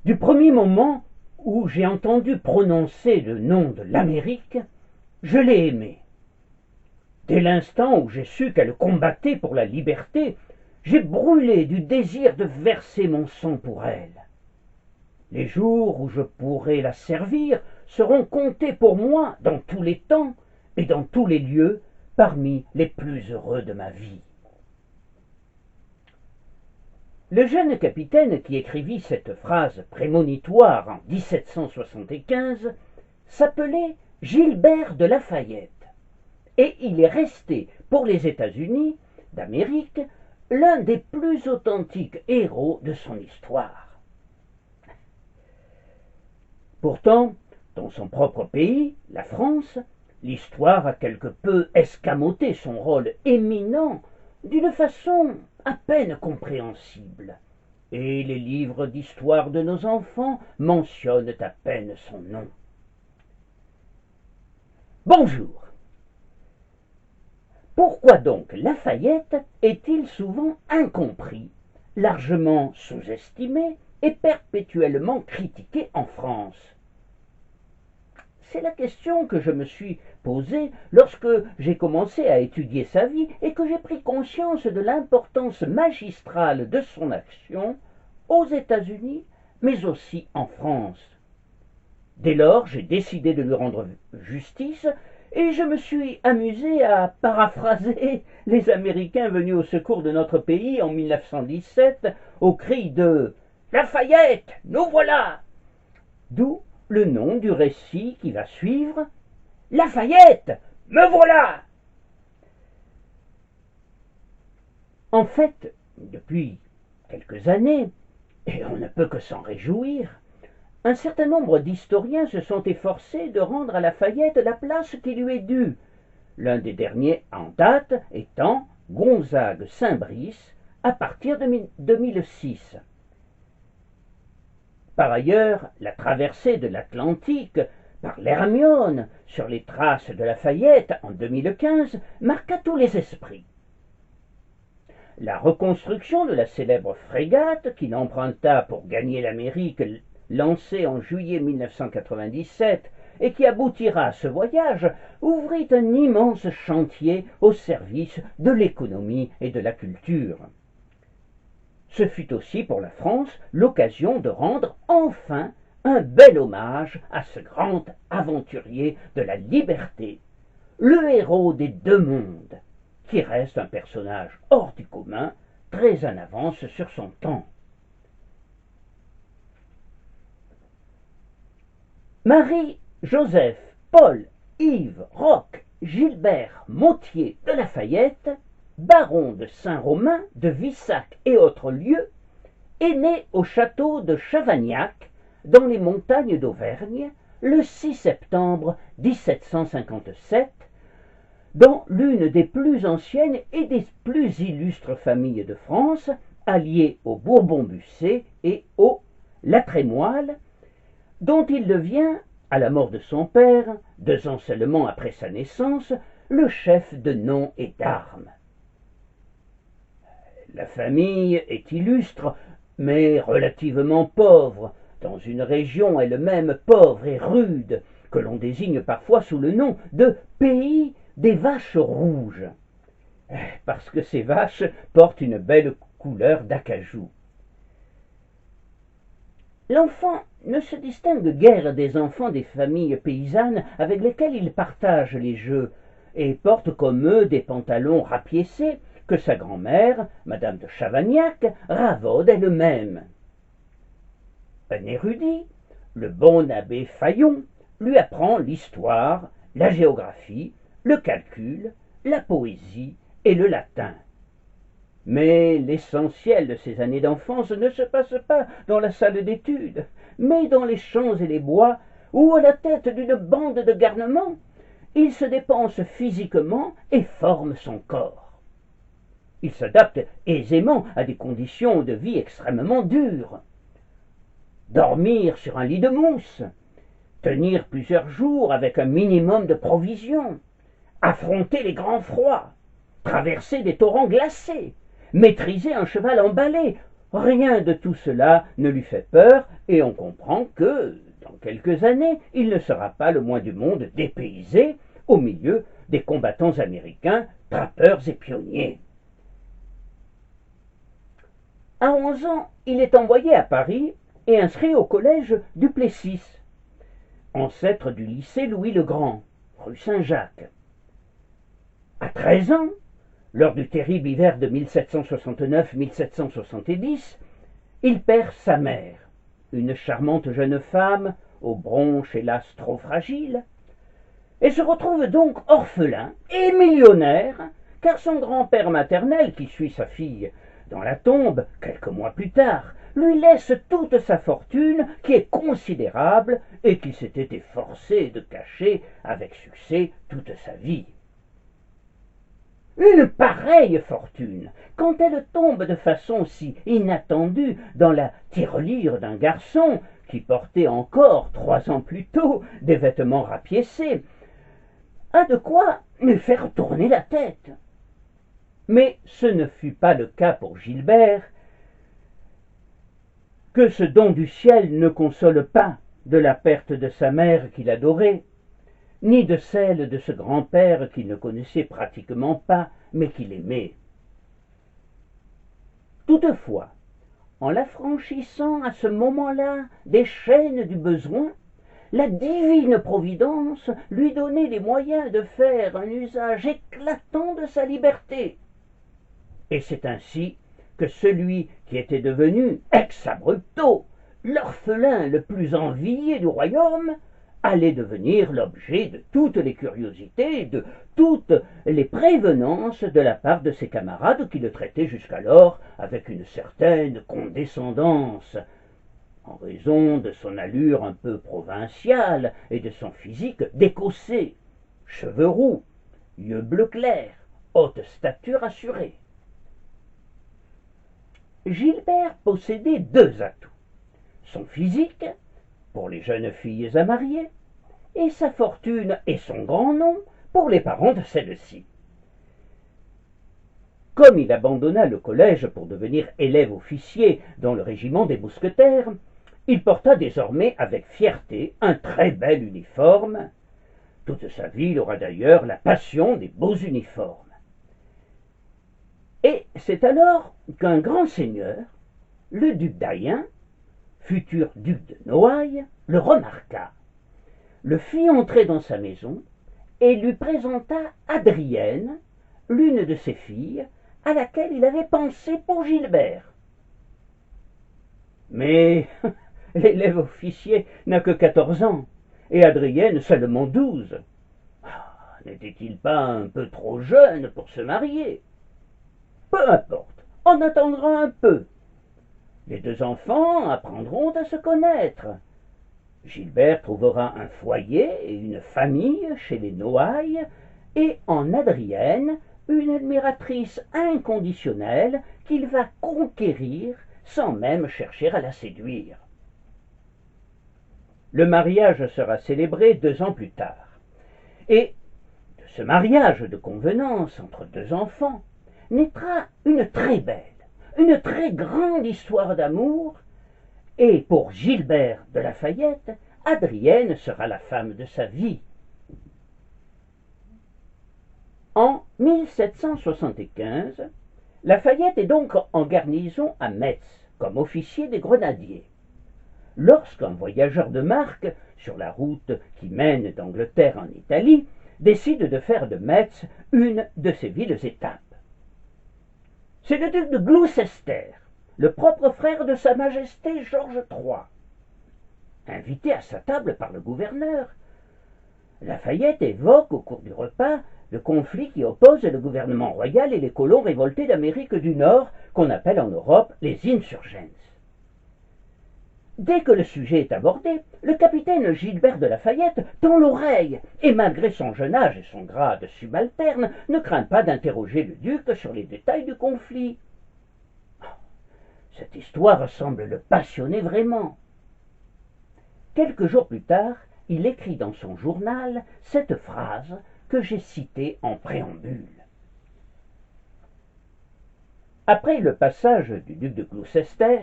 Du premier moment où j'ai entendu prononcer le nom de l'Amérique, je l'ai aimée. Dès l'instant où j'ai su qu'elle combattait pour la liberté, j'ai brûlé du désir de verser mon sang pour elle. Les jours où je pourrai la servir seront comptés pour moi dans tous les temps et dans tous les lieux parmi les plus heureux de ma vie. Le jeune capitaine qui écrivit cette phrase prémonitoire en 1775 s'appelait Gilbert de Lafayette, et il est resté pour les États-Unis d'Amérique l'un des plus authentiques héros de son histoire. Pourtant, dans son propre pays, la France, l'histoire a quelque peu escamoté son rôle éminent d'une façon à peine compréhensible, et les livres d'histoire de nos enfants mentionnent à peine son nom. Bonjour. Pourquoi donc Lafayette est-il souvent incompris, largement sous-estimé et perpétuellement critiqué en France? C'est la question que je me suis posée lorsque j'ai commencé à étudier sa vie et que j'ai pris conscience de l'importance magistrale de son action aux États-Unis, mais aussi en France. Dès lors, j'ai décidé de lui rendre justice et je me suis amusé à paraphraser les Américains venus au secours de notre pays en 1917 au cri de « Lafayette, nous voilà !» D'où le nom du récit qui va suivre, « Lafayette, me voilà !» En fait, depuis quelques années, et on ne peut que s'en réjouir, un certain nombre d'historiens se sont efforcés de rendre à Lafayette la place qui lui est due, l'un des derniers en date étant Gonzague Saint-Brice à partir de 2006. Par ailleurs, la traversée de l'Atlantique par l'Hermione sur les traces de Lafayette en 2015 marqua tous les esprits. La reconstruction de la célèbre frégate qu'il emprunta pour gagner l'Amérique, lancée en juillet 1997 et qui aboutira à ce voyage, ouvrit un immense chantier au service de l'économie et de la culture. Ce fut aussi pour la France l'occasion de rendre enfin un bel hommage à ce grand aventurier de la liberté, le héros des deux mondes, qui reste un personnage hors du commun, très en avance sur son temps. Marie, Joseph, Paul, Yves, Roch, Gilbert, Mauthier de Lafayette, baron de Saint-Romain, de Vissac et autres lieux, est né au château de Chavagnac, dans les montagnes d'Auvergne, le 6 septembre 1757, dans l'une des plus anciennes et des plus illustres familles de France, alliées aux Bourbon-Bussé et aux La Trémoille, dont il devient, à la mort de son père, 2 ans seulement après sa naissance, le chef de nom et d'armes. La famille est illustre, mais relativement pauvre, dans une région elle-même pauvre et rude, que l'on désigne parfois sous le nom de pays des vaches rouges, parce que ces vaches portent une belle couleur d'acajou. L'enfant ne se distingue guère des enfants des familles paysannes avec lesquelles il partage les jeux, et porte comme eux des pantalons rapiécés que sa grand-mère, Madame de Chavagnac, ravaude elle-même. Un érudit, le bon abbé Fayon, lui apprend l'histoire, la géographie, le calcul, la poésie et le latin. Mais l'essentiel de ces années d'enfance ne se passe pas dans la salle d'études, mais dans les champs et les bois, où, à la tête d'une bande de garnements, il se dépense physiquement et forme son corps. Il s'adapte aisément à des conditions de vie extrêmement dures. Dormir sur un lit de mousse, tenir plusieurs jours avec un minimum de provisions, affronter les grands froids, traverser des torrents glacés, maîtriser un cheval emballé. rien de tout cela ne lui fait peur, et on comprend que, dans quelques années, il ne sera pas le moins du monde dépaysé au milieu des combattants américains, trappeurs et pionniers. À 11 ans, il est envoyé à Paris et inscrit au collège du Plessis, ancêtre du lycée Louis-le-Grand, rue Saint-Jacques. À 13 ans, lors du terrible hiver de 1769-1770, il perd sa mère, une charmante jeune femme, aux bronches hélas trop fragiles, et se retrouve donc orphelin et millionnaire, car son grand-père maternel, qui suit sa fille dans la tombe quelques mois plus tard, lui laisse toute sa fortune, qui est considérable et qu'il s'était efforcé de cacher avec succès toute sa vie. Une pareille fortune, quand elle tombe de façon si inattendue dans la tirelire d'un garçon qui portait encore 3 ans plus tôt des vêtements rapiécés, a de quoi lui faire tourner la tête. Mais ce ne fut pas le cas pour Gilbert, que ce don du ciel ne console pas de la perte de sa mère qu'il adorait, ni de celle de ce grand-père qu'il ne connaissait pratiquement pas, mais qu'il aimait. Toutefois, en l'affranchissant à ce moment-là des chaînes du besoin, la divine providence lui donnait les moyens de faire un usage éclatant de sa liberté. Et c'est ainsi que celui qui était devenu ex abrupto l'orphelin le plus envié du royaume allait devenir l'objet de toutes les curiosités, de toutes les prévenances de la part de ses camarades qui le traitaient jusqu'alors avec une certaine condescendance, en raison de son allure un peu provinciale et de son physique décossé, cheveux roux, yeux bleu clair, haute stature assurée. Gilbert possédait 2 atouts, son physique, pour les jeunes filles à marier, et sa fortune et son grand nom pour les parents de celles-ci. Comme il abandonna le collège pour devenir élève officier dans le régiment des mousquetaires, il porta désormais avec fierté un très bel uniforme. Toute sa vie, il aura d'ailleurs la passion des beaux uniformes. Et c'est alors qu'un grand seigneur, le duc d'Ayen, futur duc de Noailles, le remarqua, le fit entrer dans sa maison et lui présenta Adrienne, l'une de ses filles, à laquelle il avait pensé pour Gilbert. Mais l'élève officier n'a que 14 ans, et Adrienne seulement 12. N'était-il pas un peu trop jeune pour se marier? Peu importe, on attendra un peu. Les 2 enfants apprendront à se connaître. Gilbert trouvera un foyer et une famille chez les Noailles, et en Adrienne une admiratrice inconditionnelle qu'il va conquérir sans même chercher à la séduire. Le mariage sera célébré 2 ans plus tard, et de ce mariage de convenance entre 2 enfants naîtra une très belle, une très grande histoire d'amour, et pour Gilbert de La Fayette, Adrienne sera la femme de sa vie. En 1775, La Fayette est donc en garnison à Metz, comme officier des grenadiers, lorsqu'un voyageur de marque, sur la route qui mène d'Angleterre en Italie, décide de faire de Metz une de ses villes-étapes. C'est le duc de Gloucester, le propre frère de Sa Majesté Georges III. Invité à sa table par le gouverneur, Lafayette évoque au cours du repas le conflit qui oppose le gouvernement royal et les colons révoltés d'Amérique du Nord, qu'on appelle en Europe les insurgents. Dès que le sujet est abordé, le capitaine Gilbert de La Fayette tend l'oreille et, malgré son jeune âge et son grade subalterne, ne craint pas d'interroger le duc sur les détails du conflit. Cette histoire semble le passionner vraiment. Quelques jours plus tard, il écrit dans son journal cette phrase que j'ai citée en préambule. Après le passage du duc de Gloucester,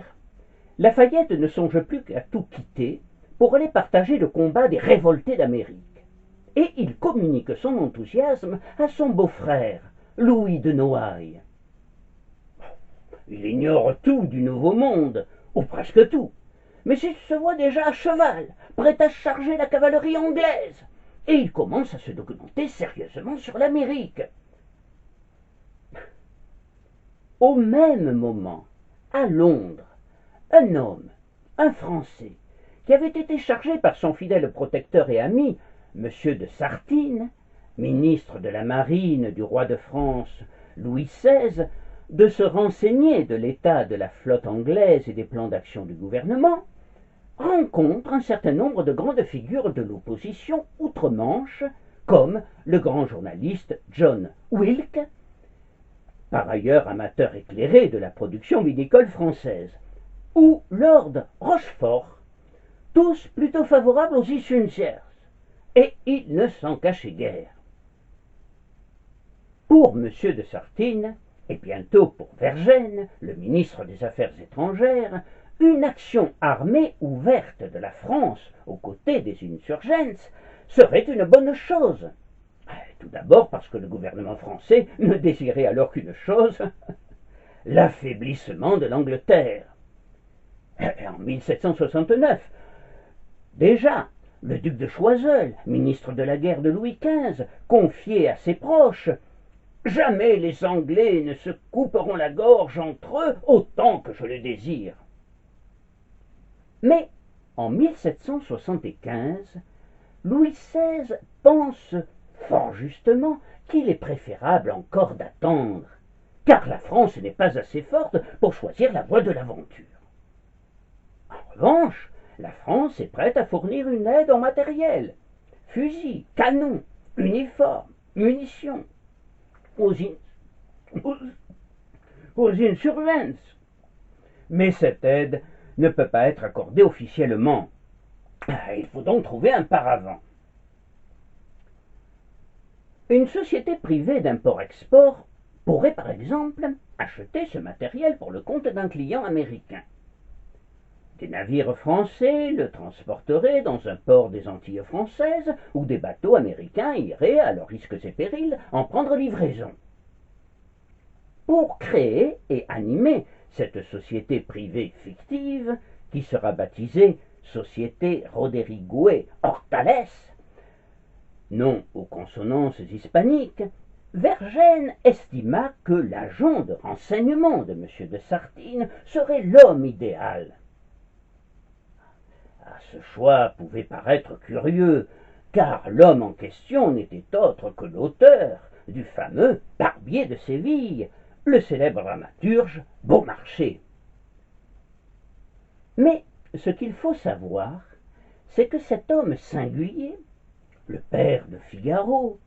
Lafayette ne songe plus qu'à tout quitter pour aller partager le combat des révoltés d'Amérique. Et il communique son enthousiasme à son beau-frère, Louis de Noailles. Il ignore tout du Nouveau Monde, ou presque tout, mais il se voit déjà à cheval, prêt à charger la cavalerie anglaise, et il commence à se documenter sérieusement sur l'Amérique. Au même moment, à Londres, un homme, un Français, qui avait été chargé par son fidèle protecteur et ami, M. de Sartine, ministre de la Marine du roi de France Louis XVI, de se renseigner de l'état de la flotte anglaise et des plans d'action du gouvernement, rencontre un certain nombre de grandes figures de l'opposition outre-Manche, comme le grand journaliste John Wilkes, par ailleurs amateur éclairé de la production vinicole française, ou Lord Rochefort, tous plutôt favorables aux Issunciers, et ils ne s'en cachaient guère. Pour M. de Sartine, et bientôt pour Vergennes, le ministre des Affaires étrangères, une action armée ouverte de la France aux côtés des insurgents serait une bonne chose. Tout d'abord parce que le gouvernement français ne désirait alors qu'une chose, l'affaiblissement de l'Angleterre. En 1769, déjà, le duc de Choiseul, ministre de la guerre de Louis XV, confiait à ses proches « Jamais les Anglais ne se couperont la gorge entre eux autant que je le désire. » Mais en 1775, Louis XVI pense fort justement qu'il est préférable encore d'attendre, car la France n'est pas assez forte pour choisir la voie de l'aventure. En revanche, la France est prête à fournir une aide en matériel, fusils, canons, uniformes, munitions, aux insurgents. Mais cette aide ne peut pas être accordée officiellement. Il faut donc trouver un paravent. Une société privée d'import-export pourrait par exemple acheter ce matériel pour le compte d'un client américain. Des navires français le transporteraient dans un port des Antilles françaises où des bateaux américains iraient, à leurs risques et périls, en prendre livraison. Pour créer et animer cette société privée fictive, qui sera baptisée Société Roderigue Hortales, nom aux consonances hispaniques, Vergennes estima que l'agent de renseignement de M. de Sartine serait l'homme idéal. Ce choix pouvait paraître curieux, car l'homme en question n'était autre que l'auteur du fameux Barbier de Séville, le célèbre dramaturge Beaumarchais. Mais ce qu'il faut savoir, c'est que cet homme singulier, le père de Figaro,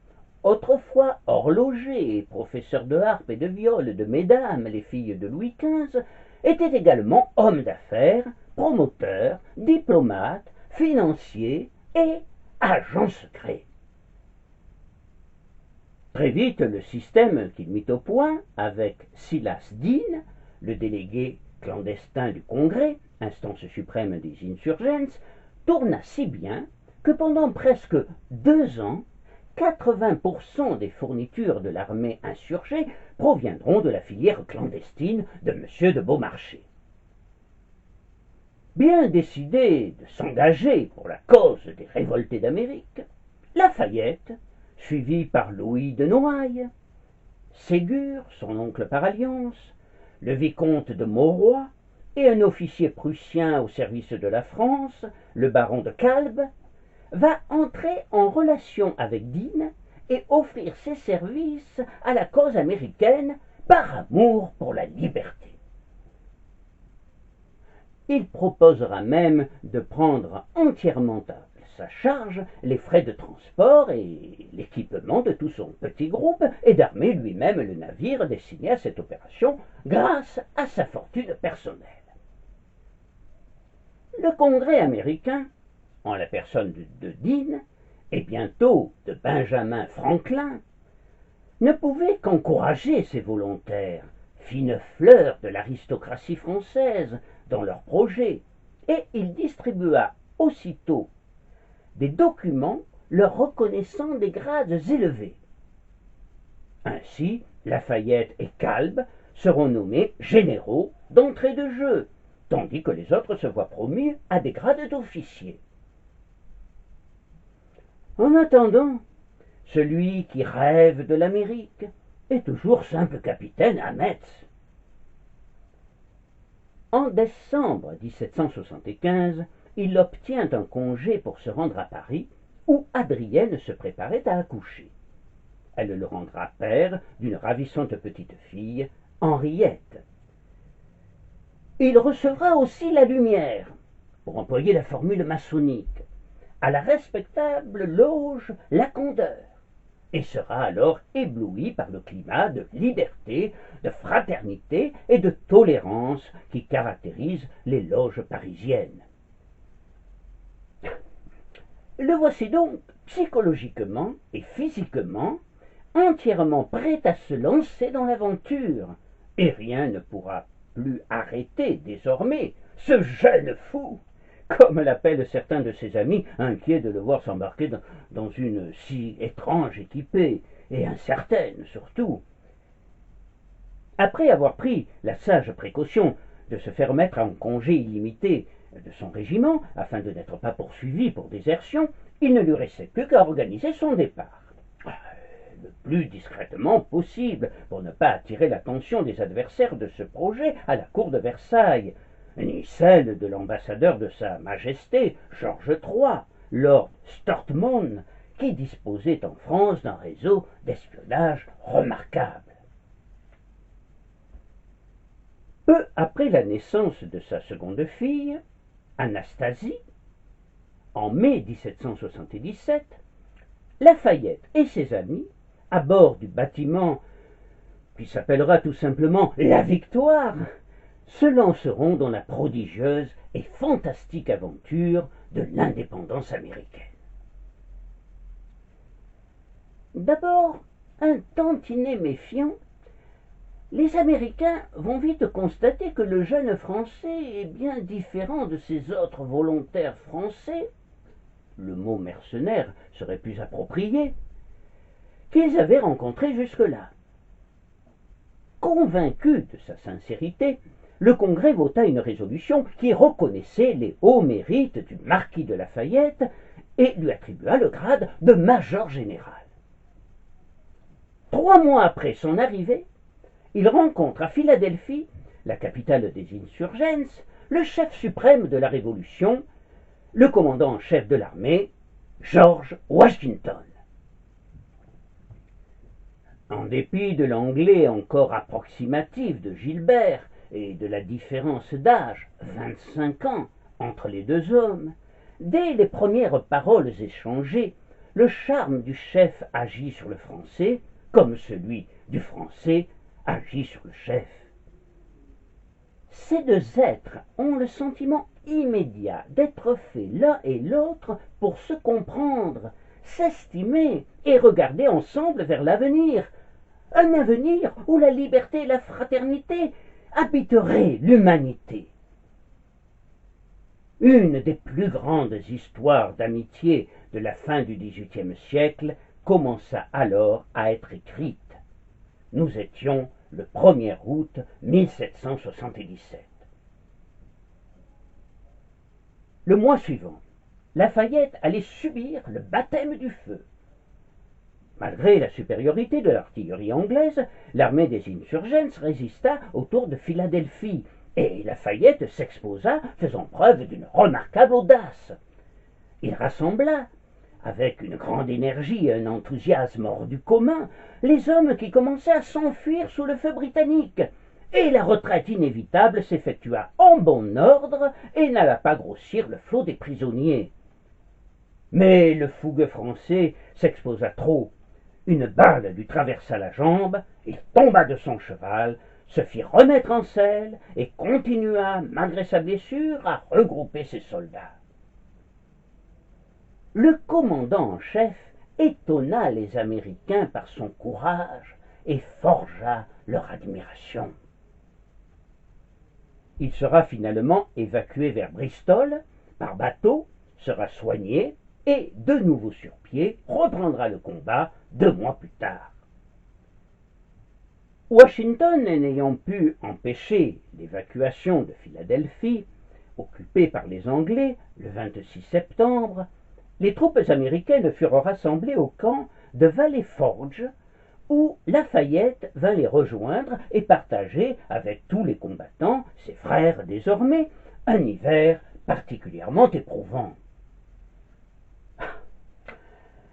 autrefois horloger et professeur de harpe et de viol de mesdames, les filles de Louis XV, était également homme d'affaires, promoteur, diplomate, financier et agent secret. Très vite, le système qu'il mit au point, avec Silas Deane, le délégué clandestin du Congrès, instance suprême des insurgents, tourna si bien que pendant presque 2 ans, 80% des fournitures de l'armée insurgée proviendront de la filière clandestine de M. de Beaumarchais. Bien décidé de s'engager pour la cause des révoltés d'Amérique, Lafayette, suivi par Louis de Noailles, Ségur, son oncle par alliance, le vicomte de Mauroy et un officier prussien au service de la France, le baron de Kalb, va entrer en relation avec Deane et offrir ses services à la cause américaine par amour pour la liberté. Il proposera même de prendre entièrement à sa charge les frais de transport et l'équipement de tout son petit groupe et d'armer lui-même le navire destiné à cette opération grâce à sa fortune personnelle. Le Congrès américain, en la personne de Deane et bientôt de Benjamin Franklin, ne pouvait qu'encourager ces volontaires, fine fleur de l'aristocratie française, dans leurs projets, et il distribua aussitôt des documents leur reconnaissant des grades élevés. Ainsi, Lafayette et Kalb seront nommés généraux d'entrée de jeu, tandis que les autres se voient promus à des grades d'officiers. En attendant, celui qui rêve de l'Amérique est toujours simple capitaine à Metz. En décembre 1775, il obtient un congé pour se rendre à Paris, où Adrienne se préparait à accoucher. Elle le rendra père d'une ravissante petite fille, Henriette. Il recevra aussi la lumière, pour employer la formule maçonnique, à la respectable loge La Condeur, et sera alors ébloui par le climat de liberté, de fraternité et de tolérance qui caractérise les loges parisiennes. Le voici donc, psychologiquement et physiquement, entièrement prêt à se lancer dans l'aventure, et rien ne pourra plus arrêter désormais ce jeune fou, comme l'appellent certains de ses amis, inquiets de le voir s'embarquer dans une si étrange équipée, et incertaine surtout. Après avoir pris la sage précaution de se faire mettre en congé illimité de son régiment, afin de n'être pas poursuivi pour désertion, il ne lui restait plus qu'à organiser son départ. Le plus discrètement possible, pour ne pas attirer l'attention des adversaires de ce projet à la cour de Versailles, ni celle de l'ambassadeur de Sa Majesté, Georges III, Lord Stortmont, qui disposait en France d'un réseau d'espionnage remarquable. Peu après la naissance de sa seconde fille, Anastasie, en mai 1777, Lafayette et ses amis, à bord du bâtiment qui s'appellera tout simplement la Victoire, se lanceront dans la prodigieuse et fantastique aventure de l'indépendance américaine. D'abord, un tantinet méfiant, les Américains vont vite constater que le jeune Français est bien différent de ses autres volontaires français, le mot mercenaire serait plus approprié, qu'ils avaient rencontrés jusque-là. Convaincu de sa sincérité, le Congrès vota une résolution qui reconnaissait les hauts mérites du marquis de Lafayette et lui attribua le grade de major général. 3 mois après son arrivée, il rencontre à Philadelphie, la capitale des insurgents, le chef suprême de la Révolution, le commandant en chef de l'armée, George Washington. En dépit de l'anglais encore approximatif de Gilbert et de la différence d'âge, 25 ans, entre les deux hommes, dès les premières paroles échangées, le charme du chef agit sur le français, comme celui du français agit sur le chef. Ces deux êtres ont le sentiment immédiat d'être faits l'un et l'autre pour se comprendre, s'estimer et regarder ensemble vers l'avenir, un avenir où la liberté et la fraternité habiteraient l'humanité. Une des plus grandes histoires d'amitié de la fin du XVIIIe siècle commença alors à être écrite. Nous étions le 1er août 1777. Le mois suivant, Lafayette allait subir le baptême du feu. Malgré la supériorité de l'artillerie anglaise, l'armée des insurgents résista autour de Philadelphie, et Lafayette s'exposa, faisant preuve d'une remarquable audace. Il rassembla, avec une grande énergie et un enthousiasme hors du commun, les hommes qui commençaient à s'enfuir sous le feu britannique, et la retraite inévitable s'effectua en bon ordre et n'alla pas grossir le flot des prisonniers. Mais le fougueux français s'exposa trop. Une balle lui traversa la jambe, il tomba de son cheval, se fit remettre en selle et continua, malgré sa blessure, à regrouper ses soldats. Le commandant en chef étonna les Américains par son courage et forgea leur admiration. Il sera finalement évacué vers Bristol par bateau, sera soigné et, de nouveau sur pied, reprendra le combat 2 mois plus tard. Washington n'ayant pu empêcher l'évacuation de Philadelphie, occupée par les Anglais le 26 septembre, les troupes américaines furent rassemblées au camp de Valley Forge, où Lafayette vint les rejoindre et partager avec tous les combattants, ses frères désormais, un hiver particulièrement éprouvant.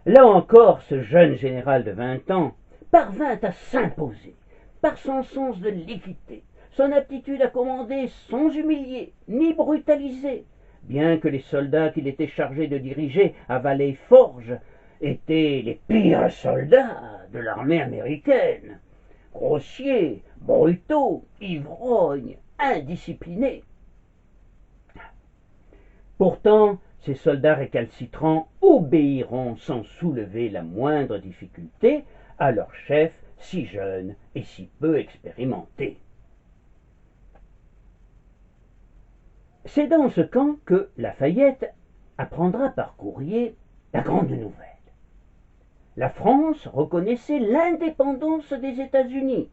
Là encore, ce jeune général de 20 ans parvint à s'imposer par son sens de l'équité, son aptitude à commander sans humilier ni brutaliser, bien que les soldats qu'il était chargé de diriger à Valley Forge étaient les pires soldats de l'armée américaine, grossiers, brutaux, ivrognes, indisciplinés. Pourtant, ces soldats récalcitrants obéiront sans soulever la moindre difficulté à leur chef si jeune et si peu expérimenté. C'est dans ce camp que Lafayette apprendra par courrier la grande nouvelle. La France reconnaissait l'indépendance des États-Unis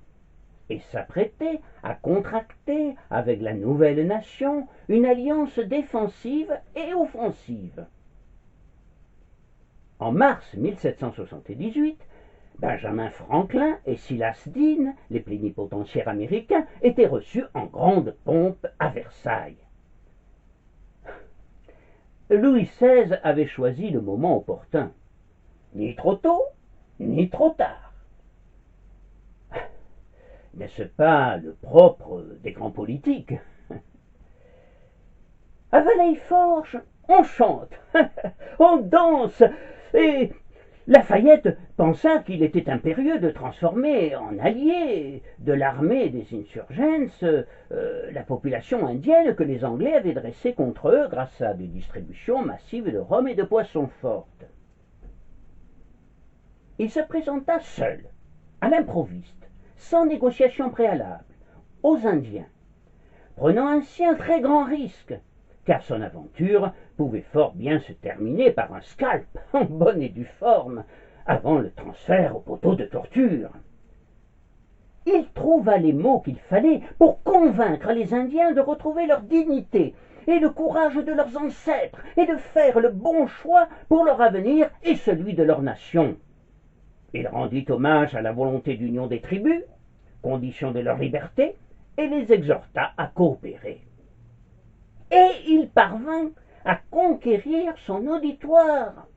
et s'apprêtait à contracter avec la nouvelle nation une alliance défensive et offensive. En mars 1778, Benjamin Franklin et Silas Deane, les plénipotentiaires américains, étaient reçus en grande pompe à Versailles. Louis XVI avait choisi le moment opportun. Ni trop tôt, ni trop tard. N'est-ce pas le propre des grands politiques? À Valley Forge, on chante, on danse, et Lafayette pensa qu'il était impérieux de transformer en allié de l'armée des insurgents la population indienne que les Anglais avaient dressée contre eux grâce à des distributions massives de rhum et de poissons fortes. Il se présenta seul, à l'improviste, sans négociation préalable, aux Indiens, prenant ainsi un très grand risque, car son aventure pouvait fort bien se terminer par un scalp en bonne et due forme, avant le transfert au poteau de torture. Il trouva les mots qu'il fallait pour convaincre les Indiens de retrouver leur dignité et le courage de leurs ancêtres et de faire le bon choix pour leur avenir et celui de leur nation. Il rendit hommage à la volonté d'union des tribus, condition de leur liberté, et les exhorta à coopérer. Et il parvint à conquérir son auditoire.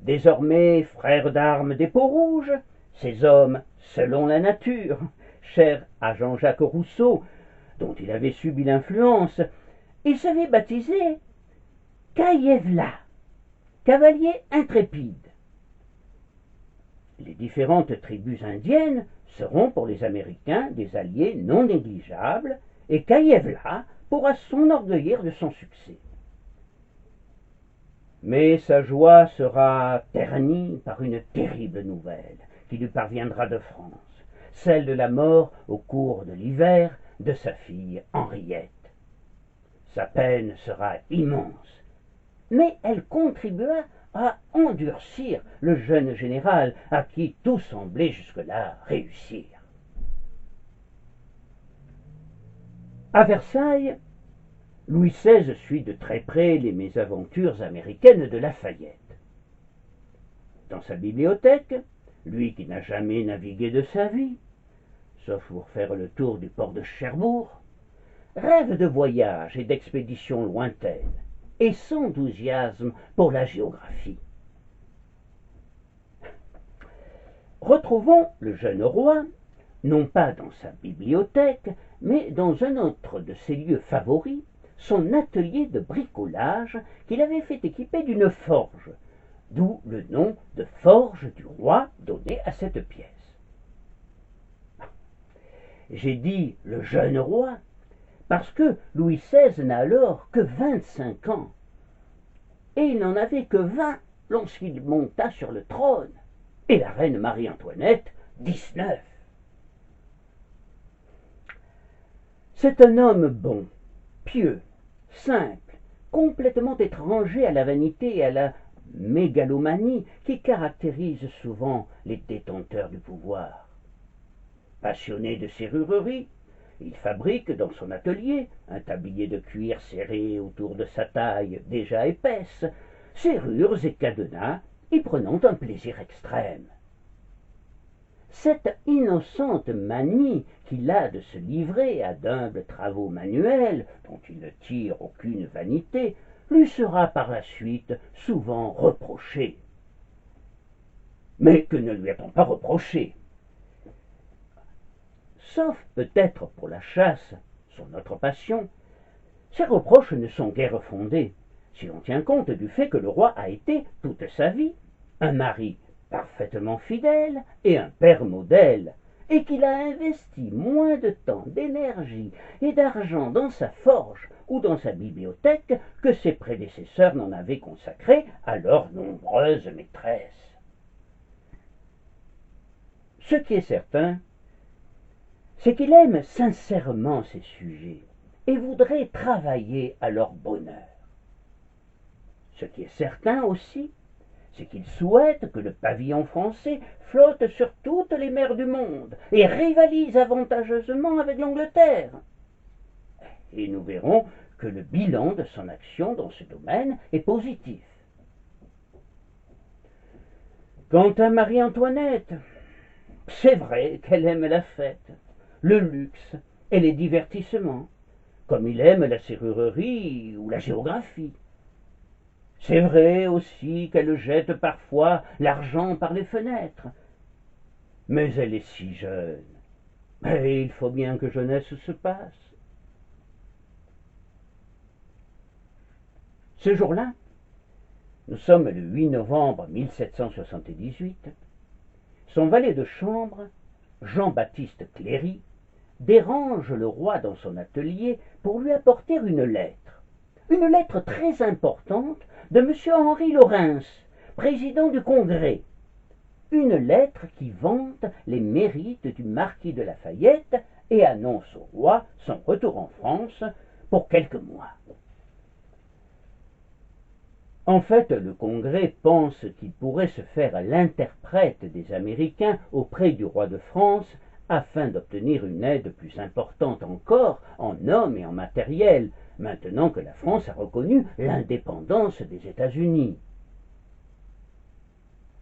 Désormais frères d'armes des Peaux-Rouges, ces hommes, selon la nature, chers à Jean-Jacques Rousseau, dont il avait subi l'influence, il s'avait baptisé Kayevla, cavalier intrépide. Les différentes tribus indiennes seront pour les Américains des alliés non négligeables, et Kayevla pourra s'enorgueillir de son succès. Mais sa joie sera ternie par une terrible nouvelle qui lui parviendra de France, celle de la mort au cours de l'hiver de sa fille Henriette. Sa peine sera immense, mais elle contribua à endurcir le jeune général à qui tout semblait jusque-là réussir. À Versailles, Louis XVI suit de très près les mésaventures américaines de Lafayette. Dans sa bibliothèque, lui qui n'a jamais navigué de sa vie, sauf pour faire le tour du port de Cherbourg, rêve de voyages et d'expéditions lointaines, et sans enthousiasme pour la géographie. Retrouvons le jeune roi, non pas dans sa bibliothèque, mais dans un autre de ses lieux favoris, son atelier de bricolage qu'il avait fait équiper d'une forge, d'où le nom de forge du roi donné à cette pièce. J'ai dit le jeune roi, parce que Louis XVI n'a alors que 25 ans, et il n'en avait que 20 lorsqu'il monta sur le trône, et la reine Marie-Antoinette 19. C'est un homme bon, pieux, simple, complètement étranger à la vanité et à la mégalomanie qui caractérisent souvent les détenteurs du pouvoir. Passionné de serrurerie, il fabrique dans son atelier un tablier de cuir serré autour de sa taille déjà épaisse, serrures et cadenas, y prenant un plaisir extrême. Cette innocente manie qu'il a de se livrer à d'humbles travaux manuels, dont il ne tire aucune vanité, lui sera par la suite souvent reprochée. Mais que ne lui a-t-on pas reproché? Sauf peut-être pour la chasse, son autre passion, ces reproches ne sont guère fondés, si l'on tient compte du fait que le roi a été, toute sa vie, un mari parfaitement fidèle et un père modèle, et qu'il a investi moins de temps, d'énergie et d'argent dans sa forge ou dans sa bibliothèque que ses prédécesseurs n'en avaient consacré à leurs nombreuses maîtresses. Ce qui est certain, c'est qu'il aime sincèrement ses sujets et voudrait travailler à leur bonheur. Ce qui est certain aussi, c'est qu'il souhaite que le pavillon français flotte sur toutes les mers du monde et rivalise avantageusement avec l'Angleterre. Et nous verrons que le bilan de son action dans ce domaine est positif. Quant à Marie-Antoinette, c'est vrai qu'elle aime la fête, le luxe et les divertissements, comme il aime la serrurerie ou la géographie. C'est vrai aussi qu'elle jette parfois l'argent par les fenêtres. Mais elle est si jeune. Et il faut bien que jeunesse se passe. Ce jour-là, nous sommes le 8 novembre 1778, son valet de chambre, Jean-Baptiste Cléry, dérange le roi dans son atelier pour lui apporter une lettre très importante de M. Henri Laurens, président du Congrès, une lettre qui vante les mérites du marquis de Lafayette et annonce au roi son retour en France pour quelques mois. En fait, le Congrès pense qu'il pourrait se faire l'interprète des Américains auprès du roi de France afin d'obtenir une aide plus importante encore en hommes et en matériel, maintenant que la France a reconnu l'indépendance des États-Unis.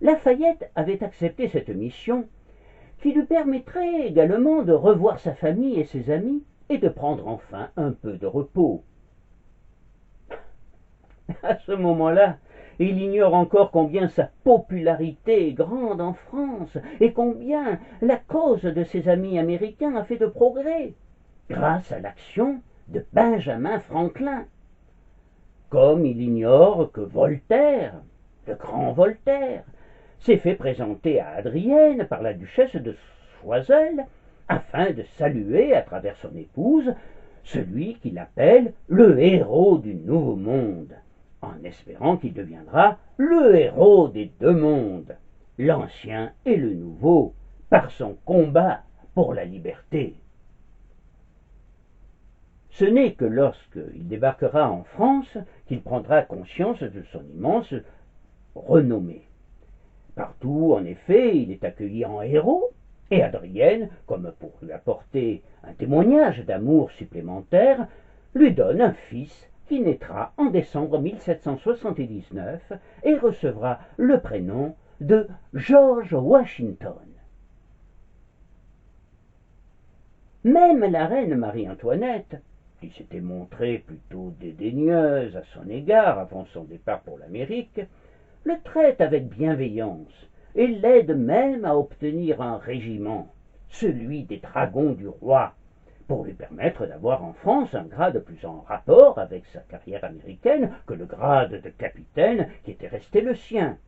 Lafayette avait accepté cette mission qui lui permettrait également de revoir sa famille et ses amis et de prendre enfin un peu de repos. À ce moment-là, il ignore encore combien sa popularité est grande en France et combien la cause de ses amis américains a fait de progrès, grâce à l'action de Benjamin Franklin. Comme il ignore que Voltaire, le grand Voltaire, s'est fait présenter à Adrienne par la duchesse de Choiseul afin de saluer à travers son épouse celui qu'il appelle le héros du Nouveau Monde, en espérant qu'il deviendra le héros des deux mondes, l'ancien et le nouveau, par son combat pour la liberté. Ce n'est que lorsqu'il débarquera en France qu'il prendra conscience de son immense renommée. Partout, en effet, il est accueilli en héros, et Adrienne, comme pour lui apporter un témoignage d'amour supplémentaire, lui donne un fils qui naîtra en décembre 1779 et recevra le prénom de George Washington. Même la reine Marie-Antoinette, qui s'était montrée plutôt dédaigneuse à son égard avant son départ pour l'Amérique, le traite avec bienveillance et l'aide même à obtenir un régiment, celui des dragons du roi, pour lui permettre d'avoir en France un grade plus en rapport avec sa carrière américaine que le grade de capitaine qui était resté le sien.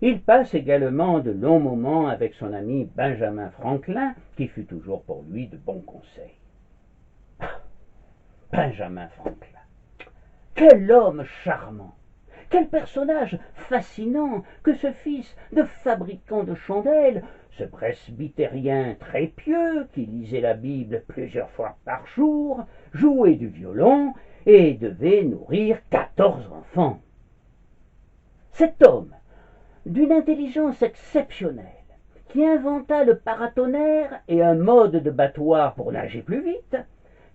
Il passe également de longs moments avec son ami Benjamin Franklin, qui fut toujours pour lui de bons conseils. Benjamin Franklin, quel homme charmant! Quel personnage fascinant que ce fils de fabricant de chandelles, ce presbytérien très pieux qui lisait la Bible plusieurs fois par jour, jouait du violon et devait nourrir 14 enfants. Cet homme, d'une intelligence exceptionnelle, qui inventa le paratonnerre et un mode de battoir pour nager plus vite,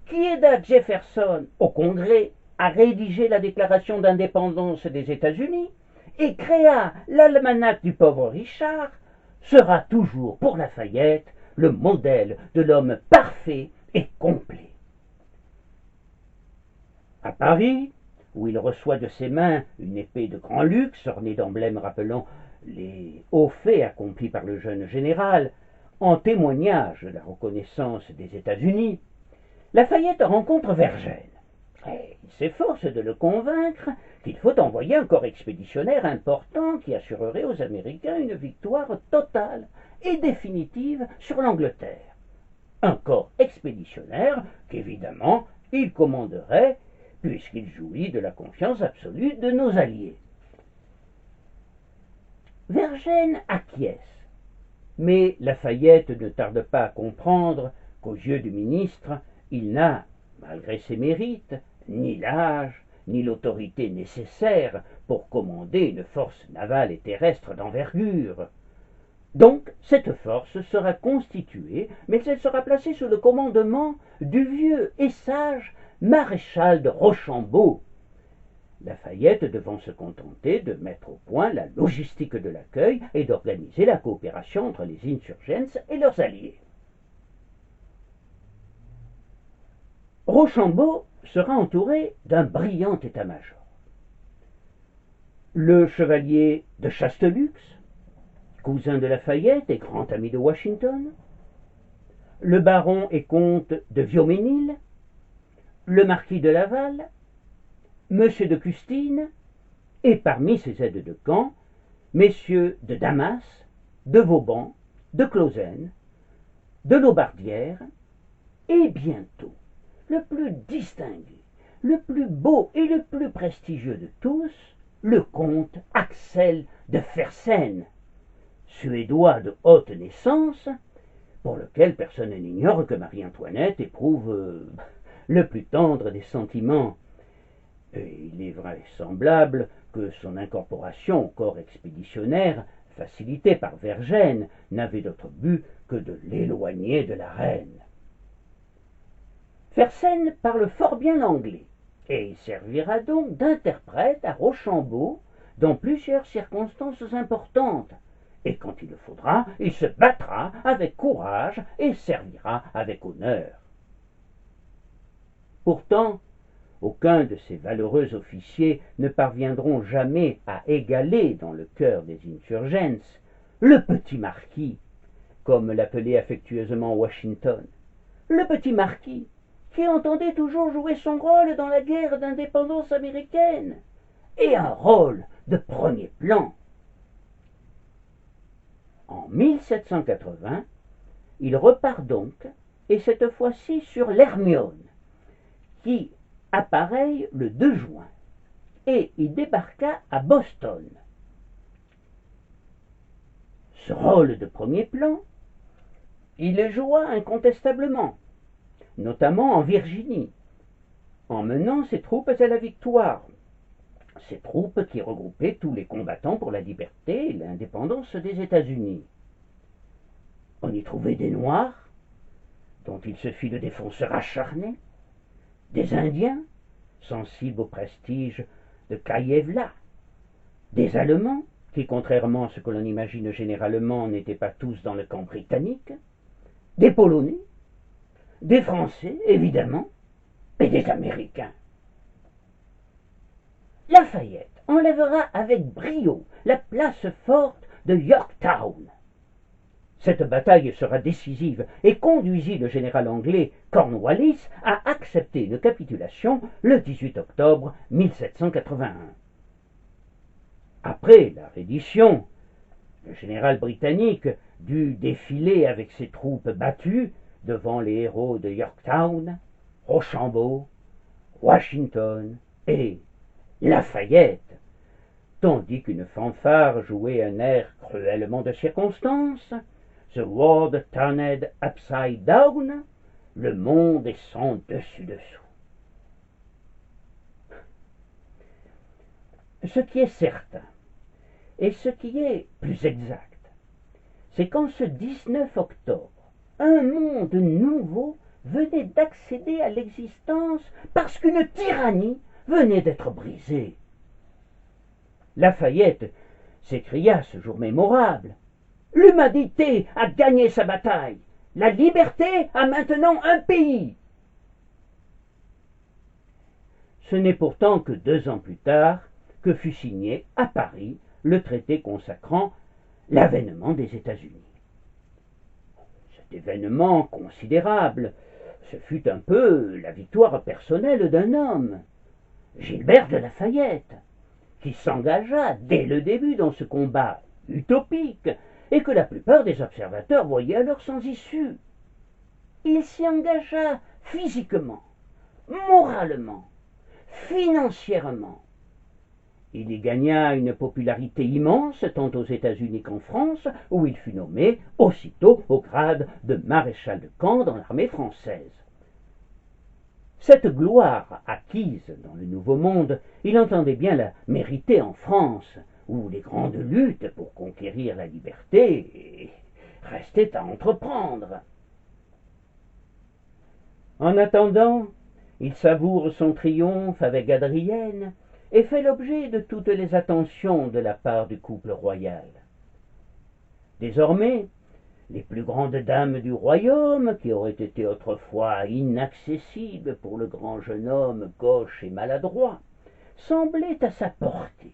qui aida Jefferson au Congrès à rédiger la Déclaration d'indépendance des États-Unis et créa l'almanach du pauvre Richard, sera toujours pour Lafayette le modèle de l'homme parfait et complet. À Paris, où il reçoit de ses mains une épée de grand luxe ornée d'emblèmes rappelant les hauts faits accomplis par le jeune général, en témoignage de la reconnaissance des États-Unis, Lafayette rencontre Vergennes. Et il s'efforce de le convaincre qu'il faut envoyer un corps expéditionnaire important qui assurerait aux Américains une victoire totale et définitive sur l'Angleterre. Un corps expéditionnaire qu'évidemment il commanderait puisqu'il jouit de la confiance absolue de nos alliés. Vergennes acquiesce, mais Lafayette ne tarde pas à comprendre qu'aux yeux du ministre, il n'a, malgré ses mérites, ni l'âge, ni l'autorité nécessaire pour commander une force navale et terrestre d'envergure. Donc, cette force sera constituée, mais elle sera placée sous le commandement du vieux et sage maréchal de Rochambeau, Lafayette devant se contenter de mettre au point la logistique de l'accueil et d'organiser la coopération entre les insurgents et leurs alliés. Rochambeau sera entouré d'un brillant état-major. Le chevalier de Chastellux, cousin de Lafayette et grand ami de Washington, le baron et comte de Viauménil, le marquis de Laval, monsieur de Custine, et parmi ses aides de camp, messieurs de Damas, de Vauban, de Clausène, de Laubardière, et bientôt, le plus distingué, le plus beau et le plus prestigieux de tous, le comte Axel de Fersen, suédois de haute naissance, pour lequel personne n'ignore que Marie-Antoinette éprouve le plus tendre des sentiments. Et il est vraisemblable que son incorporation au corps expéditionnaire, facilité par Vergennes, n'avait d'autre but que de l'éloigner de la reine. Fersen parle fort bien l'anglais, et il servira donc d'interprète à Rochambeau dans plusieurs circonstances importantes, et quand il le faudra, il se battra avec courage et servira avec honneur. Pourtant, aucun de ces valeureux officiers ne parviendront jamais à égaler dans le cœur des insurgents le petit marquis, comme l'appelait affectueusement Washington, le petit marquis qui entendait toujours jouer son rôle dans la guerre d'indépendance américaine, et un rôle de premier plan. En 1780, il repart donc, et cette fois-ci sur l'Hermione, qui appareille le 2 juin, et il débarqua à Boston. Ce rôle de premier plan, il le joua incontestablement, notamment en Virginie, en menant ses troupes à la victoire, ces troupes qui regroupaient tous les combattants pour la liberté et l'indépendance des États-Unis. On y trouvait des Noirs, dont il se fit le défenseur acharné, des Indiens, sensibles au prestige de Kayevla, des Allemands, qui, contrairement à ce que l'on imagine généralement, n'étaient pas tous dans le camp britannique, des Polonais, des Français, évidemment, et des Américains. Lafayette enlèvera avec brio la place forte de Yorktown. Cette bataille sera décisive et conduisit le général anglais Cornwallis à accepter une capitulation le 18 octobre 1781. Après la reddition, le général britannique dut défiler avec ses troupes battues devant les héros de Yorktown, Rochambeau, Washington et Lafayette, tandis qu'une fanfare jouait un air cruellement de circonstance, The world turned upside down, le monde est son dessus-dessous. Ce qui est certain, et ce qui est plus exact, c'est qu'en ce 19 octobre, un monde nouveau venait d'accéder à l'existence parce qu'une tyrannie venait d'être brisée. Lafayette s'écria ce jour mémorable: « L'humanité a gagné sa bataille, la liberté a maintenant un pays !» Ce n'est pourtant que 2 ans plus tard que fut signé à Paris le traité consacrant l'avènement des États-Unis. Cet événement considérable, ce fut un peu la victoire personnelle d'un homme, Gilbert de Lafayette, qui s'engagea dès le début dans ce combat utopique et que la plupart des observateurs voyaient alors sans issue. Il s'y engagea physiquement, moralement, financièrement. Il y gagna une popularité immense tant aux États-Unis qu'en France, où il fut nommé aussitôt au grade de maréchal de camp dans l'armée française. Cette gloire acquise dans le Nouveau Monde, il entendait bien la mériter en France, où les grandes luttes pour conquérir la liberté restaient à entreprendre. En attendant, il savoure son triomphe avec Adrienne et fait l'objet de toutes les attentions de la part du couple royal. Désormais, les plus grandes dames du royaume, qui auraient été autrefois inaccessibles pour le grand jeune homme gauche et maladroit, semblaient à sa portée.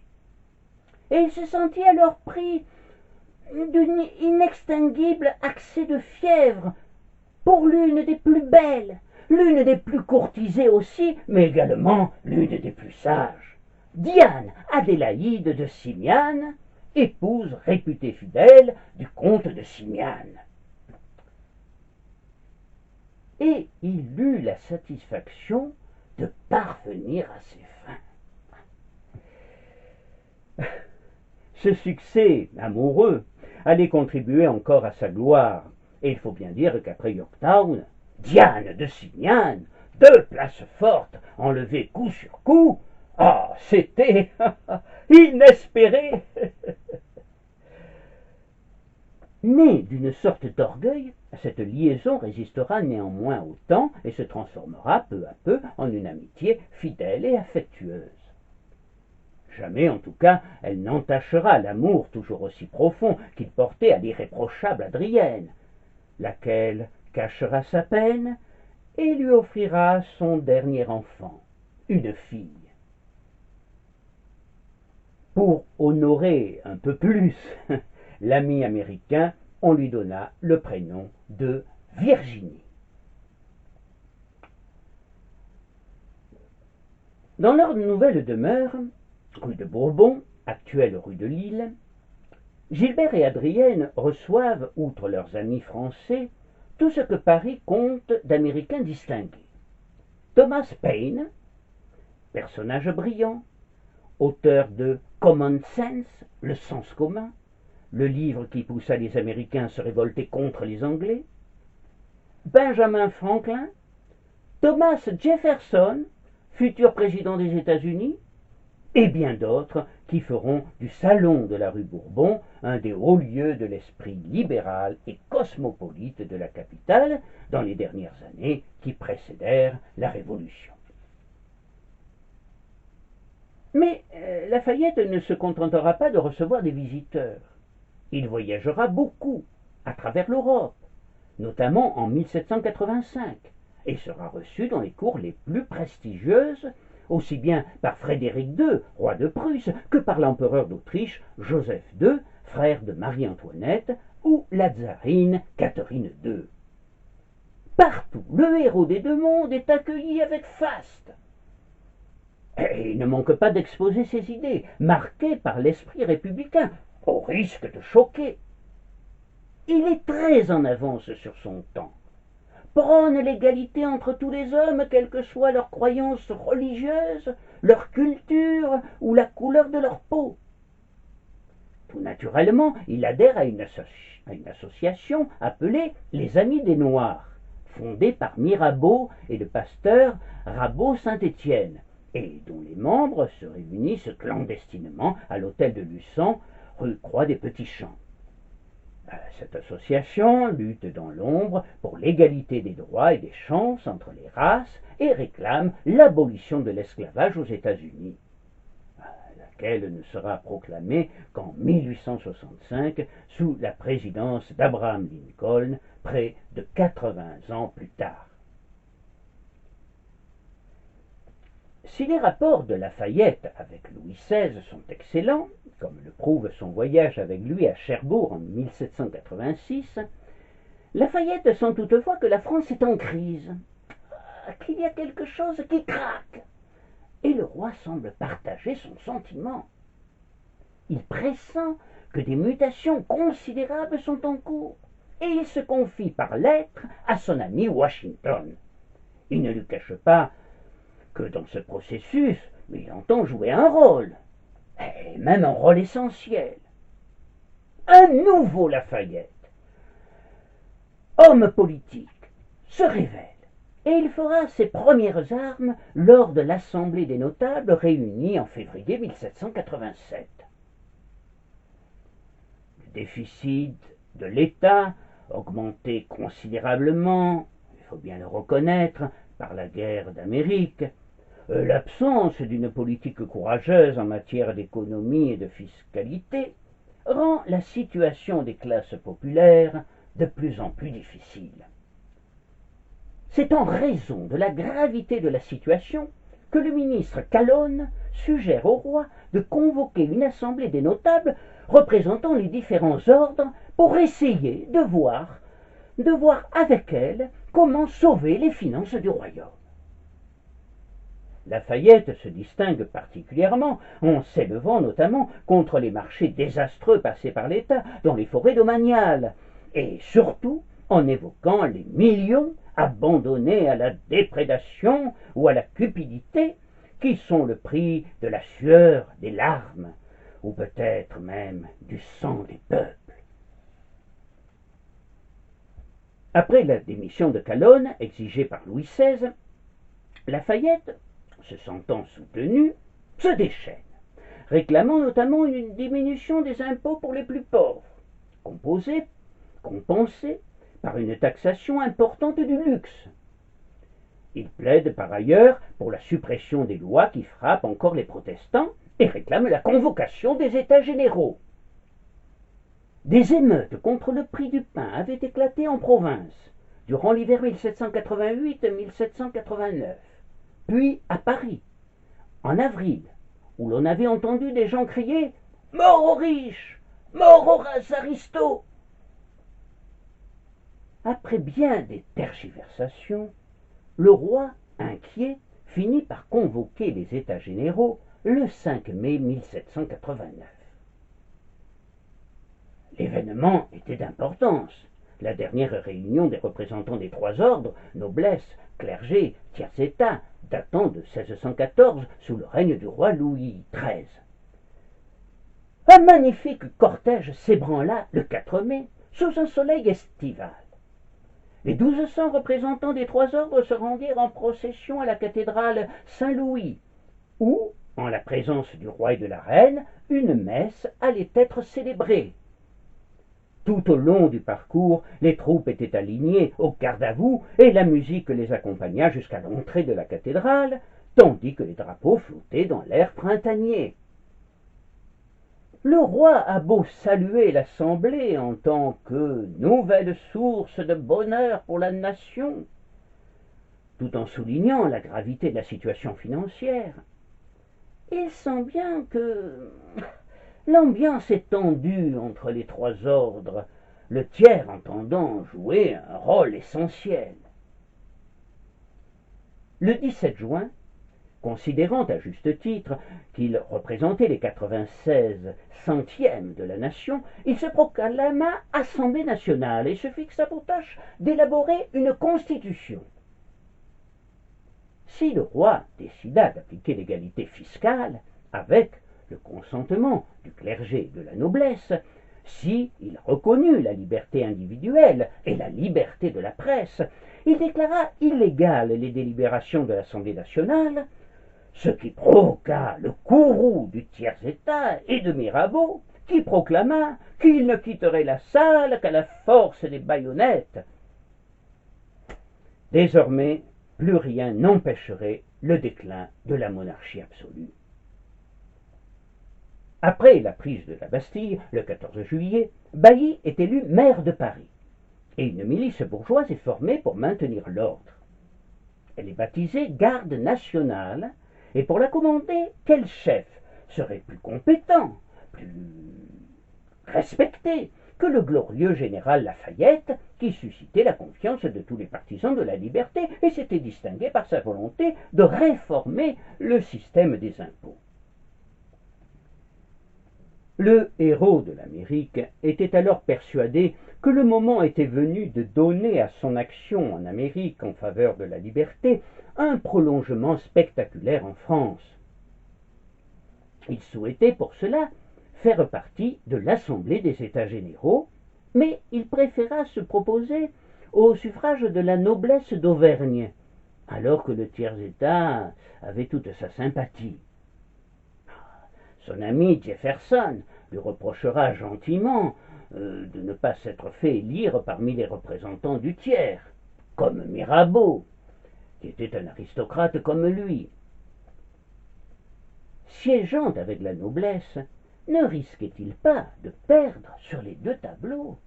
Et il se sentit alors pris d'un inextinguible accès de fièvre pour l'une des plus belles, l'une des plus courtisées aussi, mais également l'une des plus sages, Diane Adélaïde de Simiane, épouse réputée fidèle du comte de Simiane. Et il eut la satisfaction de parvenir à ses fins. Ce succès amoureux allait contribuer encore à sa gloire, et il faut bien dire qu'après Yorktown, Diane de Simiane, 2 places fortes enlevées coup sur coup, c'était inespéré. Née d'une sorte d'orgueil, cette liaison résistera néanmoins au temps et se transformera peu à peu en une amitié fidèle et affectueuse. Jamais, en tout cas, elle n'entachera l'amour toujours aussi profond qu'il portait à l'irréprochable Adrienne, laquelle cachera sa peine et lui offrira son dernier enfant, une fille. Pour honorer un peu plus l'ami américain, on lui donna le prénom de Virginie. Dans leur nouvelle demeure, rue de Bourbon, actuelle rue de Lille, Gilbert et Adrienne reçoivent, outre leurs amis français, tout ce que Paris compte d'Américains distingués. Thomas Paine, personnage brillant, auteur de Common Sense, le sens commun, le livre qui poussa les Américains à se révolter contre les Anglais, Benjamin Franklin, Thomas Jefferson, futur président des États-Unis, et bien d'autres qui feront du salon de la rue Bourbon un des hauts lieux de l'esprit libéral et cosmopolite de la capitale dans les dernières années qui précédèrent la Révolution. Mais Lafayette ne se contentera pas de recevoir des visiteurs. Il voyagera beaucoup à travers l'Europe, notamment en 1785, et sera reçu dans les cours les plus prestigieuses, aussi bien par Frédéric II, roi de Prusse, que par l'empereur d'Autriche, Joseph II, frère de Marie-Antoinette, ou la tsarine Catherine II. Partout, le héros des 2 mondes est accueilli avec faste. Et il ne manque pas d'exposer ses idées, marquées par l'esprit républicain, au risque de choquer. Il est très en avance sur son temps, prône l'égalité entre tous les hommes, quelle que soit leur croyance religieuse, leur culture ou la couleur de leur peau. Tout naturellement, il adhère à une association appelée les Amis des Noirs, fondée par Mirabeau et le pasteur Rabot-Saint-Étienne, et dont les membres se réunissent clandestinement à l'hôtel de Luçon, rue Croix des Petits Champs. Cette association lutte dans l'ombre pour l'égalité des droits et des chances entre les races et réclame l'abolition de l'esclavage aux États-Unis, laquelle ne sera proclamée qu'en 1865 sous la présidence d'Abraham Lincoln, près de 80 ans plus tard. Si les rapports de Lafayette avec Louis XVI sont excellents, comme le prouve son voyage avec lui à Cherbourg en 1786, Lafayette sent toutefois que la France est en crise, qu'il y a quelque chose qui craque, et le roi semble partager son sentiment. Il pressent que des mutations considérables sont en cours, et il se confie par lettre à son ami Washington. Il ne lui cache pas que dans ce processus, il entend jouer un rôle, et même un rôle essentiel. Un nouveau Lafayette, homme politique, se révèle, et il fera ses premières armes lors de l'Assemblée des notables réunie en février 1787. Le déficit de l'État, augmenté considérablement, il faut bien le reconnaître, par la guerre d'Amérique, l'absence d'une politique courageuse en matière d'économie et de fiscalité rend la situation des classes populaires de plus en plus difficile. C'est en raison de la gravité de la situation que le ministre Calonne suggère au roi de convoquer une assemblée des notables représentant les différents ordres pour essayer de voir avec elle comment sauver les finances du royaume. Lafayette se distingue particulièrement en s'élevant notamment contre les marchés désastreux passés par l'État dans les forêts domaniales, et surtout en évoquant les millions abandonnés à la déprédation ou à la cupidité, qui sont le prix de la sueur, des larmes, ou peut-être même du sang des peuples. Après la démission de Calonne, exigée par Louis XVI, Lafayette, se sentant soutenu, se déchaîne, réclamant notamment une diminution des impôts pour les plus pauvres, compensée par une taxation importante du luxe. Il plaide par ailleurs pour la suppression des lois qui frappent encore les protestants et réclame la convocation des États généraux. Des émeutes contre le prix du pain avaient éclaté en province durant l'hiver 1788-1789. Puis à Paris, en avril, où l'on avait entendu des gens crier « Mort aux riches! Mort aux aristos !» Après bien des tergiversations, le roi, inquiet, finit par convoquer les États généraux le 5 mai 1789. L'événement était d'importance. La dernière réunion des représentants des trois ordres, noblesse, clergé, tiers-état, datant de 1614 sous le règne du roi Louis XIII. Un magnifique cortège s'ébranla le 4 mai sous un soleil estival. Les 1200 représentants des trois ordres se rendirent en procession à la cathédrale Saint-Louis, où, en la présence du roi et de la reine, une messe allait être célébrée. Tout au long du parcours, les troupes étaient alignées au garde-à-vous et la musique les accompagna jusqu'à l'entrée de la cathédrale, tandis que les drapeaux flottaient dans l'air printanier. Le roi a beau saluer l'Assemblée en tant que nouvelle source de bonheur pour la nation, tout en soulignant la gravité de la situation financière, il sent bien que l'ambiance est tendue entre les trois ordres, le tiers entendant jouer un rôle essentiel. Le 17 juin, considérant à juste titre qu'il représentait les 96 centièmes de la nation, il se proclama Assemblée nationale et se fixa pour tâche d'élaborer une constitution. Si le roi décida d'appliquer l'égalité fiscale, avec le consentement du clergé et de la noblesse, si il reconnut la liberté individuelle et la liberté de la presse, il déclara illégales les délibérations de l'Assemblée nationale, ce qui provoqua le courroux du tiers-État et de Mirabeau, qui proclama qu'il ne quitterait la salle qu'à la force des baïonnettes. Désormais, plus rien n'empêcherait le déclin de la monarchie absolue. Après la prise de la Bastille, le 14 juillet, Bailly est élu maire de Paris, et une milice bourgeoise est formée pour maintenir l'ordre. Elle est baptisée Garde nationale, et pour la commander, quel chef serait plus compétent, plus respecté que le glorieux général Lafayette, qui suscitait la confiance de tous les partisans de la liberté et s'était distingué par sa volonté de réformer le système des impôts. Le héros de l'Amérique était alors persuadé que le moment était venu de donner à son action en Amérique en faveur de la liberté un prolongement spectaculaire en France. Il souhaitait pour cela faire partie de l'Assemblée des États généraux, mais il préféra se proposer au suffrage de la noblesse d'Auvergne, alors que le tiers-État avait toute sa sympathie. Son ami Jefferson lui reprochera gentiment de ne pas s'être fait élire parmi les représentants du tiers, comme Mirabeau, qui était un aristocrate comme lui. Siégeant avec la noblesse, ne risquait-il pas de perdre sur les deux tableaux?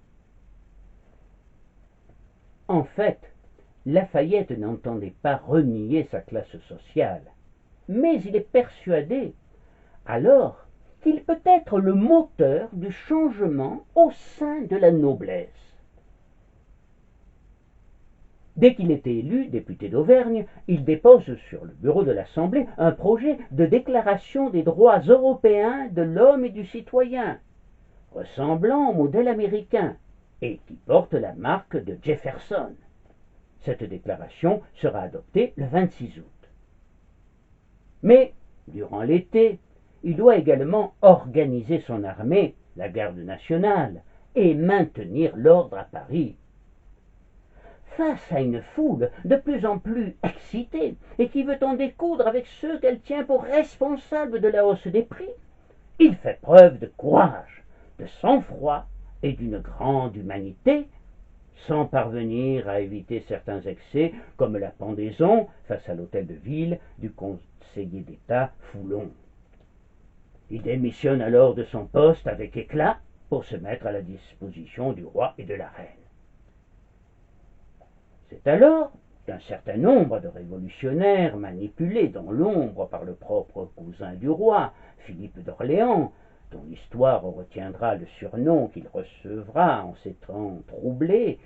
En fait, Lafayette n'entendait pas renier sa classe sociale, mais il est persuadé alors qu'il peut être le moteur du changement au sein de la noblesse. Dès qu'il était élu député d'Auvergne, il dépose sur le bureau de l'Assemblée un projet de déclaration des droits européens de l'homme et du citoyen, ressemblant au modèle américain, et qui porte la marque de Jefferson. Cette déclaration sera adoptée le 26 août. Mais, durant l'été, il doit également organiser son armée, la Garde nationale, et maintenir l'ordre à Paris. Face à une foule de plus en plus excitée et qui veut en découdre avec ceux qu'elle tient pour responsables de la hausse des prix, il fait preuve de courage, de sang-froid et d'une grande humanité, sans parvenir à éviter certains excès comme la pendaison face à l'hôtel de ville du conseiller d'État Foulon. Il démissionne alors de son poste avec éclat pour se mettre à la disposition du roi et de la reine. C'est alors qu'un certain nombre de révolutionnaires manipulés dans l'ombre par le propre cousin du roi, Philippe d'Orléans, dont l'histoire retiendra le surnom qu'il recevra en ces temps troublés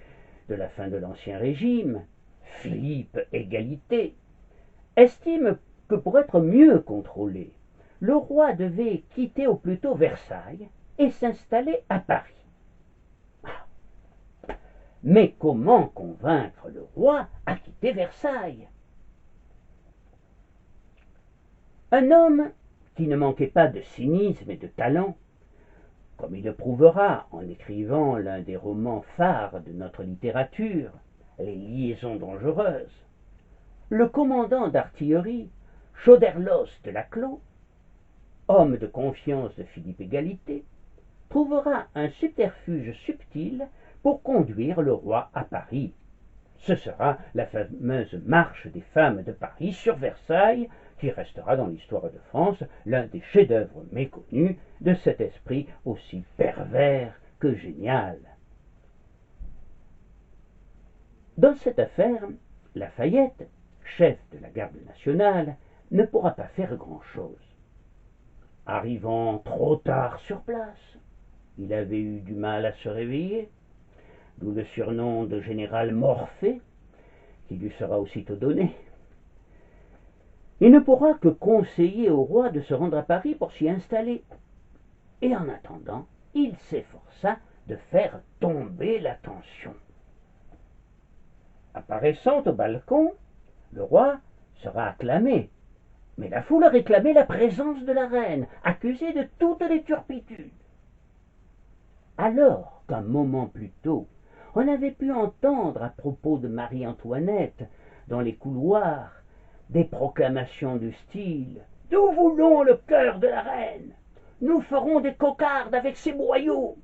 de la fin de l'Ancien Régime, Philippe Égalité, estiment que pour être mieux contrôlé, le roi devait quitter au plus tôt Versailles et s'installer à Paris. Mais comment convaincre le roi à quitter Versailles? Un homme qui ne manquait pas de cynisme et de talent, comme il le prouvera en écrivant l'un des romans phares de notre littérature, Les Liaisons dangereuses, le commandant d'artillerie Choderlos de Laclos, homme de confiance de Philippe Égalité, trouvera un subterfuge subtil pour conduire le roi à Paris. Ce sera la fameuse marche des femmes de Paris sur Versailles, qui restera dans l'histoire de France l'un des chefs-d'œuvre méconnus de cet esprit aussi pervers que génial. Dans cette affaire, Lafayette, chef de la Garde nationale, ne pourra pas faire grand-chose. Arrivant trop tard sur place, il avait eu du mal à se réveiller, d'où le surnom de général Morphée, qui lui sera aussitôt donné. Il ne pourra que conseiller au roi de se rendre à Paris pour s'y installer. Et en attendant, il s'efforça de faire tomber la tension. Apparaissant au balcon, le roi sera acclamé, Mais la foule réclamait la présence de la reine, accusée de toutes les turpitudes. Alors qu'un moment plus tôt, on avait pu entendre à propos de Marie-Antoinette, dans les couloirs, des proclamations du style « Nous voulons le cœur de la reine, nous ferons des cocardes avec ses boyaux ».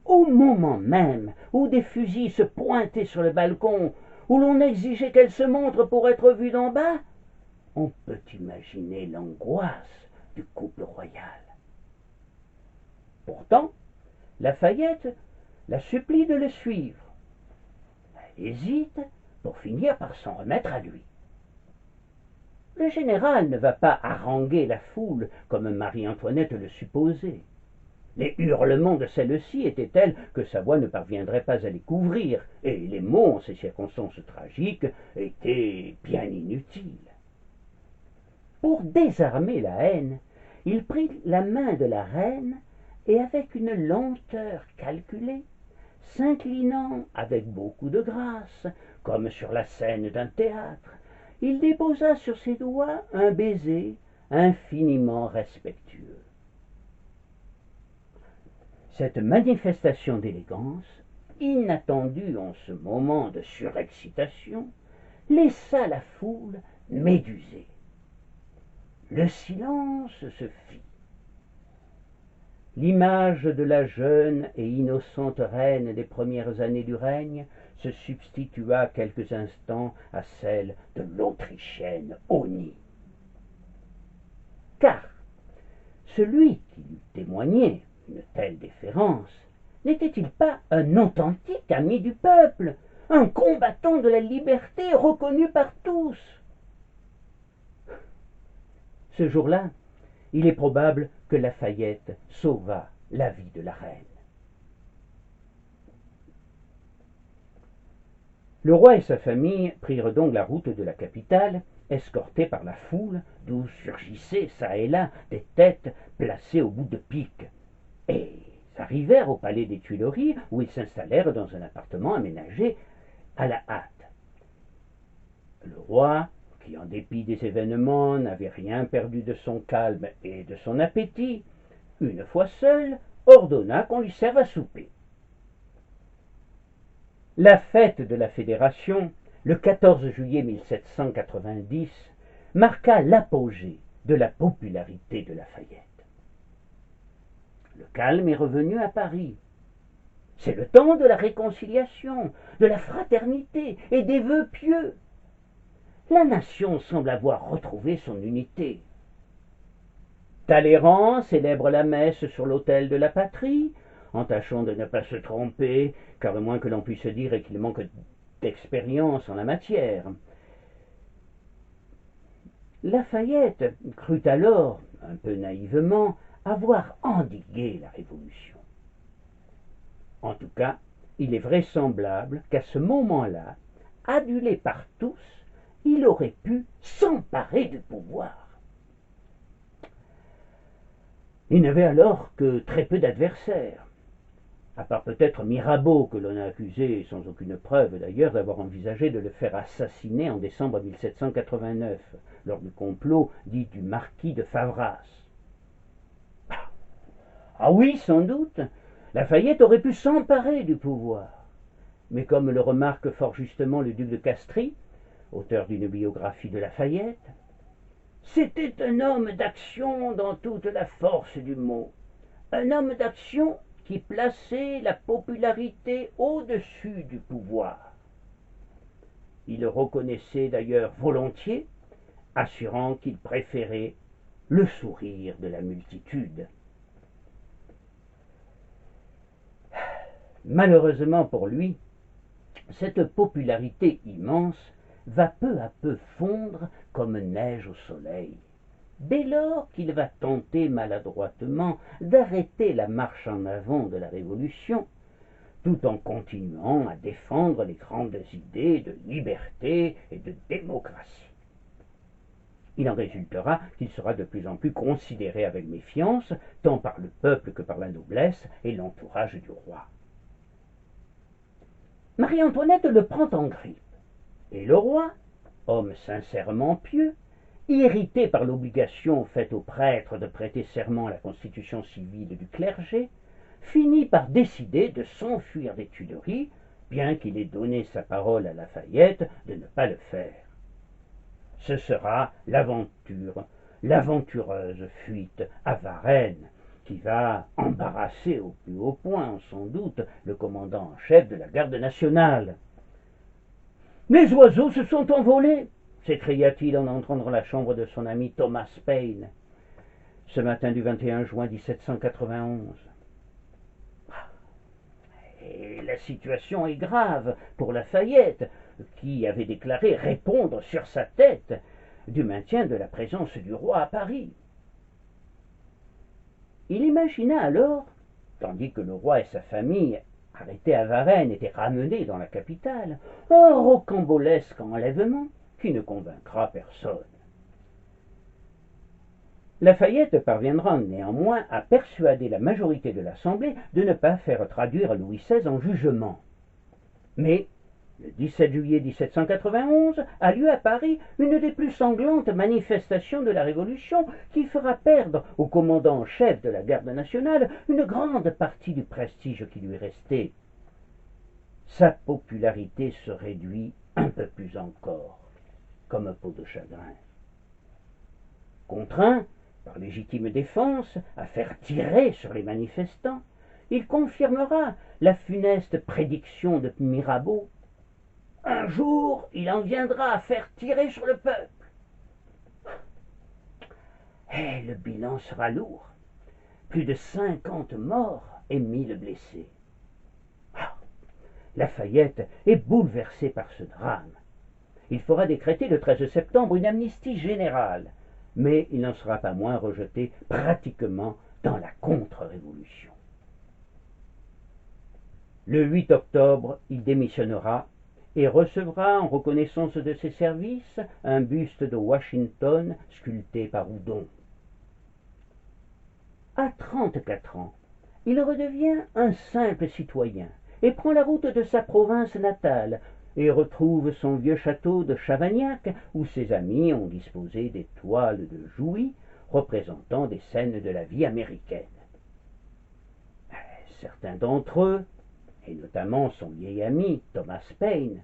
Au moment même où des fusils se pointaient sur le balcon, où l'on exigeait qu'elle se montre pour être vue d'en bas, on peut imaginer l'angoisse du couple royal. Pourtant, Lafayette la supplie de le suivre. Elle hésite pour finir par s'en remettre à lui. Le général ne va pas haranguer la foule comme Marie-Antoinette le supposait. Les hurlements de celle-ci étaient tels que sa voix ne parviendrait pas à les couvrir, et les mots, en ces circonstances tragiques, étaient bien inutiles. Pour désarmer la haine, il prit la main de la reine et avec une lenteur calculée, s'inclinant avec beaucoup de grâce, comme sur la scène d'un théâtre, il déposa sur ses doigts un baiser infiniment respectueux. Cette manifestation d'élégance, inattendue en ce moment de surexcitation, laissa la foule médusée. Le silence se fit. L'image de la jeune et innocente reine des premières années du règne se substitua quelques instants à celle de l'Autrichienne honnie. Car celui qui lui témoignait une telle déférence n'était-il pas un authentique ami du peuple, un combattant de la liberté reconnu par tous? Ce jour-là, il est probable que Lafayette sauva la vie de la reine. Le roi et sa famille prirent donc la route de la capitale, escortés par la foule, d'où surgissaient çà et là des têtes placées au bout de piques, et arrivèrent au palais des Tuileries, où ils s'installèrent dans un appartement aménagé à la hâte. Le roi, qui en dépit des événements n'avait rien perdu de son calme et de son appétit, une fois seul, ordonna qu'on lui serve à souper. La fête de la Fédération, le 14 juillet 1790, marqua l'apogée de la popularité de Lafayette. Le calme est revenu à Paris. C'est le temps de la réconciliation, de la fraternité et des vœux pieux. La nation semble avoir retrouvé son unité. Talleyrand célèbre la messe sur l'autel de la patrie, en tâchant de ne pas se tromper, car le moins que l'on puisse dire est qu'il manque d'expérience en la matière. Lafayette crut alors, un peu naïvement, avoir endigué la Révolution. En tout cas, il est vraisemblable qu'à ce moment-là, adulé par tous, il aurait pu s'emparer du pouvoir. Il n'avait alors que très peu d'adversaires, à part peut-être Mirabeau, que l'on a accusé, sans aucune preuve d'ailleurs, d'avoir envisagé de le faire assassiner en décembre 1789, lors du complot dit du marquis de Favras. Ah oui, sans doute, Lafayette aurait pu s'emparer du pouvoir. Mais comme le remarque fort justement le duc de Castries, auteur d'une biographie de Lafayette, c'était un homme d'action dans toute la force du mot, un homme d'action qui plaçait la popularité au-dessus du pouvoir. Il le reconnaissait d'ailleurs volontiers, assurant qu'il préférait le sourire de la multitude. Malheureusement pour lui, cette popularité immense va peu à peu fondre comme neige au soleil, dès lors qu'il va tenter maladroitement d'arrêter la marche en avant de la Révolution, tout en continuant à défendre les grandes idées de liberté et de démocratie. Il en résultera qu'il sera de plus en plus considéré avec méfiance, tant par le peuple que par la noblesse et l'entourage du roi. Marie-Antoinette le prend en grippe, et le roi, homme sincèrement pieux, irrité par l'obligation faite aux prêtres de prêter serment à la constitution civile du clergé, finit par décider de s'enfuir des Tuileries, bien qu'il ait donné sa parole à Lafayette de ne pas le faire. Ce sera l'aventureuse fuite à Varennes, qui va embarrasser au plus haut point, sans doute, le commandant en chef de la garde nationale. « Les oiseaux se sont envolés !» s'écria-t-il en entrant dans la chambre de son ami Thomas Paine, ce matin du 21 juin 1791. Et la situation est grave pour Lafayette, qui avait déclaré répondre sur sa tête du maintien de la présence du roi à Paris. Il imagina alors, tandis que le roi et sa famille, arrêtés à Varennes, étaient ramenés dans la capitale, un rocambolesque enlèvement qui ne convaincra personne. Lafayette parviendra néanmoins à persuader la majorité de l'Assemblée de ne pas faire traduire Louis XVI en jugement. Mais le 17 juillet 1791 a lieu à Paris une des plus sanglantes manifestations de la Révolution qui fera perdre au commandant en chef de la garde nationale une grande partie du prestige qui lui restait. Sa popularité se réduit un peu plus encore, comme peau de chagrin. Contraint, par légitime défense, à faire tirer sur les manifestants, il confirmera la funeste prédiction de Mirabeau. Un jour, il en viendra à faire tirer sur le peuple. Et le bilan sera lourd. Plus de 50 morts et 1000 blessés. Lafayette est bouleversé par ce drame. Il fera décréter le 13 septembre une amnistie générale, mais il n'en sera pas moins rejeté pratiquement dans la contre-révolution. Le 8 octobre, il démissionnera et recevra en reconnaissance de ses services un buste de Washington sculpté par Houdon. À 34 ans, il redevient un simple citoyen et prend la route de sa province natale et retrouve son vieux château de Chavagnac où ses amis ont disposé des toiles de Jouy représentant des scènes de la vie américaine. Certains d'entre eux, et notamment son vieil ami Thomas Paine,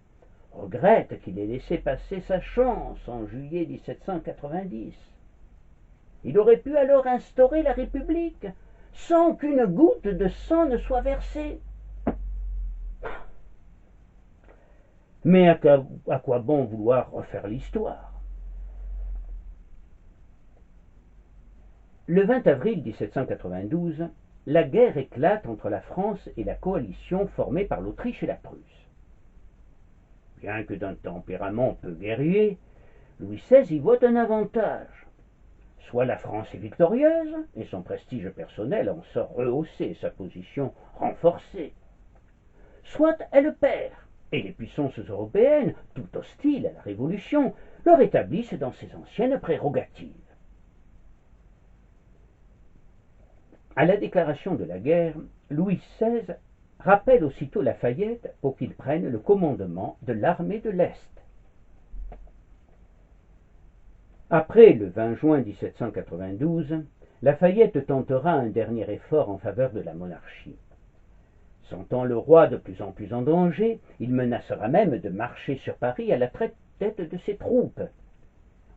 regrette qu'il ait laissé passer sa chance en juillet 1790. Il aurait pu alors instaurer la République sans qu'une goutte de sang ne soit versée. Mais à quoi bon vouloir refaire l'histoire? Le 20 avril 1792, la guerre éclate entre la France et la coalition formée par l'Autriche et la Prusse. Bien que d'un tempérament peu guerrier, Louis XVI y voit un avantage. Soit la France est victorieuse, et son prestige personnel en sort rehaussé, sa position renforcée. Soit elle perd, et les puissances européennes, tout hostiles à la Révolution, le rétablissent dans ses anciennes prérogatives. À la déclaration de la guerre, Louis XVI rappelle aussitôt Lafayette pour qu'il prenne le commandement de l'armée de l'Est. Après le 20 juin 1792, Lafayette tentera un dernier effort en faveur de la monarchie. Sentant le roi de plus en plus en danger, il menacera même de marcher sur Paris à la tête de ses troupes.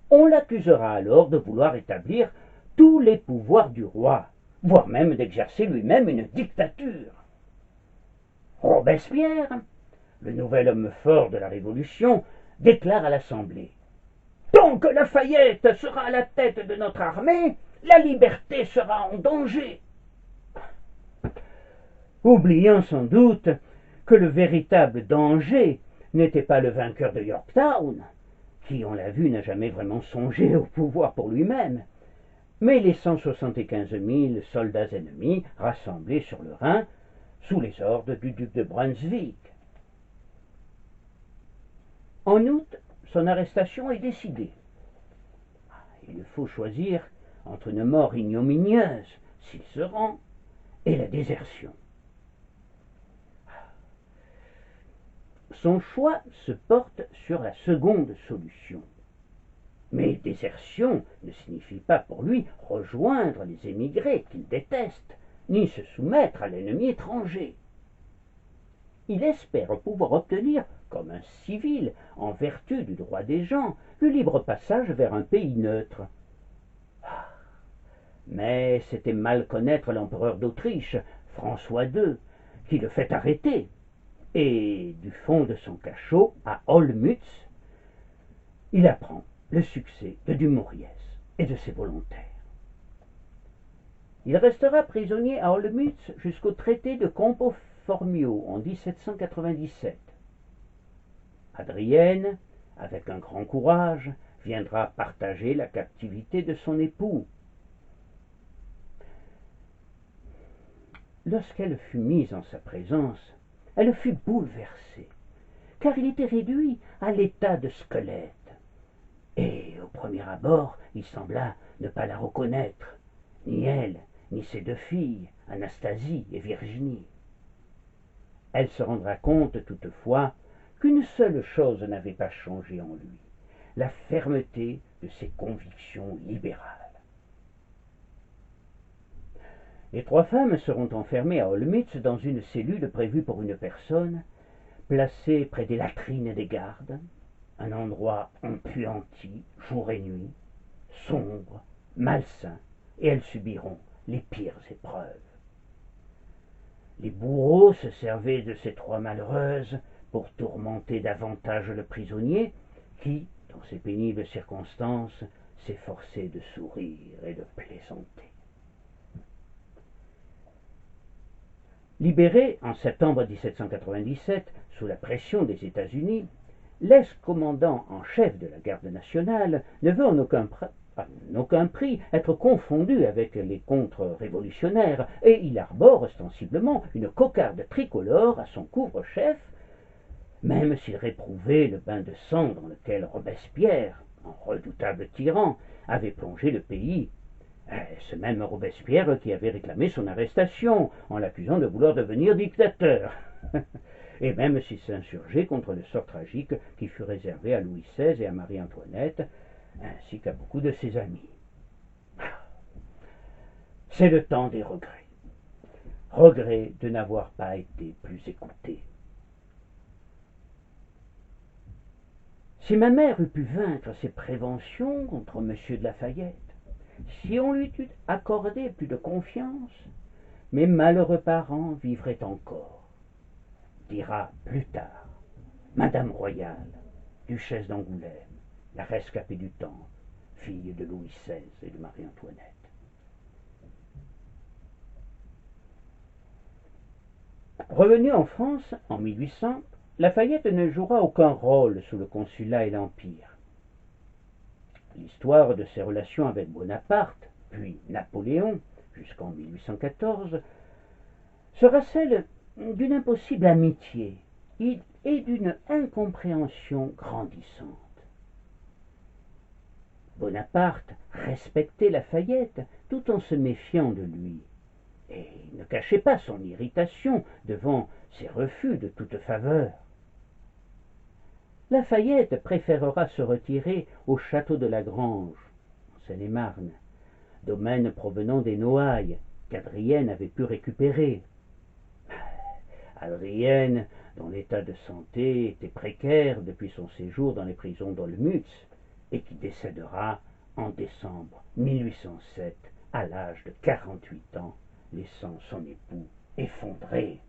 On l'accusera alors de vouloir établir tous les pouvoirs du roi, voire même d'exercer lui-même une dictature. Robespierre, le nouvel homme fort de la Révolution, déclare à l'Assemblée: « Tant que Lafayette sera à la tête de notre armée, la liberté sera en danger. » Oubliant sans doute que le véritable danger n'était pas le vainqueur de Yorktown, qui, on l'a vu, n'a jamais vraiment songé au pouvoir pour lui-même, mais les 175 000 soldats ennemis rassemblés sur le Rhin sous les ordres du duc de Brunswick. En août, son arrestation est décidée. Il faut choisir entre une mort ignominieuse, s'il se rend, et la désertion. Son choix se porte sur la seconde solution. Mais désertion ne signifie pas pour lui rejoindre les émigrés qu'il déteste, ni se soumettre à l'ennemi étranger. Il espère pouvoir obtenir, comme un civil, en vertu du droit des gens, le libre passage vers un pays neutre. Mais c'était mal connaître l'empereur d'Autriche, François II, qui le fait arrêter. Et du fond de son cachot, à Olmütz, il apprend le succès de Dumouriez et de ses volontaires. Il restera prisonnier à Olmütz jusqu'au traité de Campo Formio en 1797. Adrienne, avec un grand courage, viendra partager la captivité de son époux. Lorsqu'elle fut mise en sa présence, elle fut bouleversée, car il était réduit à l'état de squelette. Et au premier abord, il sembla ne pas la reconnaître, ni elle, ni ses deux filles, Anastasie et Virginie. Elle se rendra compte toutefois qu'une seule chose n'avait pas changé en lui, la fermeté de ses convictions libérales. Les trois femmes seront enfermées à Olmütz dans une cellule prévue pour une personne, placée près des latrines des gardes, un endroit empuanti, jour et nuit, sombre, malsain, et elles subiront les pires épreuves. Les bourreaux se servaient de ces trois malheureuses pour tourmenter davantage le prisonnier, qui, dans ces pénibles circonstances, s'efforçait de sourire et de plaisanter. Libéré en septembre 1797 sous la pression des États-Unis, l'ex-commandant en chef de la garde nationale ne veut en aucun prix être confondu avec les contre-révolutionnaires, et il arbore ostensiblement une cocarde tricolore à son couvre-chef, même s'il réprouvait le bain de sang dans lequel Robespierre, un redoutable tyran, avait plongé le pays. Ce même Robespierre qui avait réclamé son arrestation en l'accusant de vouloir devenir dictateur, et même s'il s'insurgeait contre le sort tragique qui fut réservé à Louis XVI et à Marie-Antoinette, ainsi qu'à beaucoup de ses amis. C'est le temps des regrets. Regrets de n'avoir pas été plus écouté. Si ma mère eût pu vaincre ses préventions contre M. de Lafayette, si on lui eût accordé plus de confiance, mes malheureux parents vivraient encore, dira plus tard Madame Royale, duchesse d'Angoulême, la rescapée du Temple, fille de Louis XVI et de Marie-Antoinette. Revenu en France en 1800, Lafayette ne jouera aucun rôle sous le Consulat et l'Empire. L'histoire de ses relations avec Bonaparte, puis Napoléon, jusqu'en 1814, sera celle d'une impossible amitié et d'une incompréhension grandissante. Bonaparte respectait Lafayette tout en se méfiant de lui, et ne cachait pas son irritation devant ses refus de toute faveur. Lafayette préférera se retirer au château de la Grange, en Seine-et-Marne, domaine provenant des Noailles, qu'Adrienne avait pu récupérer. Adrienne, dont l'état de santé était précaire depuis son séjour dans les prisons d'Olmütz, et qui décédera en décembre 1807 à l'âge de 48 ans, laissant son époux effondré.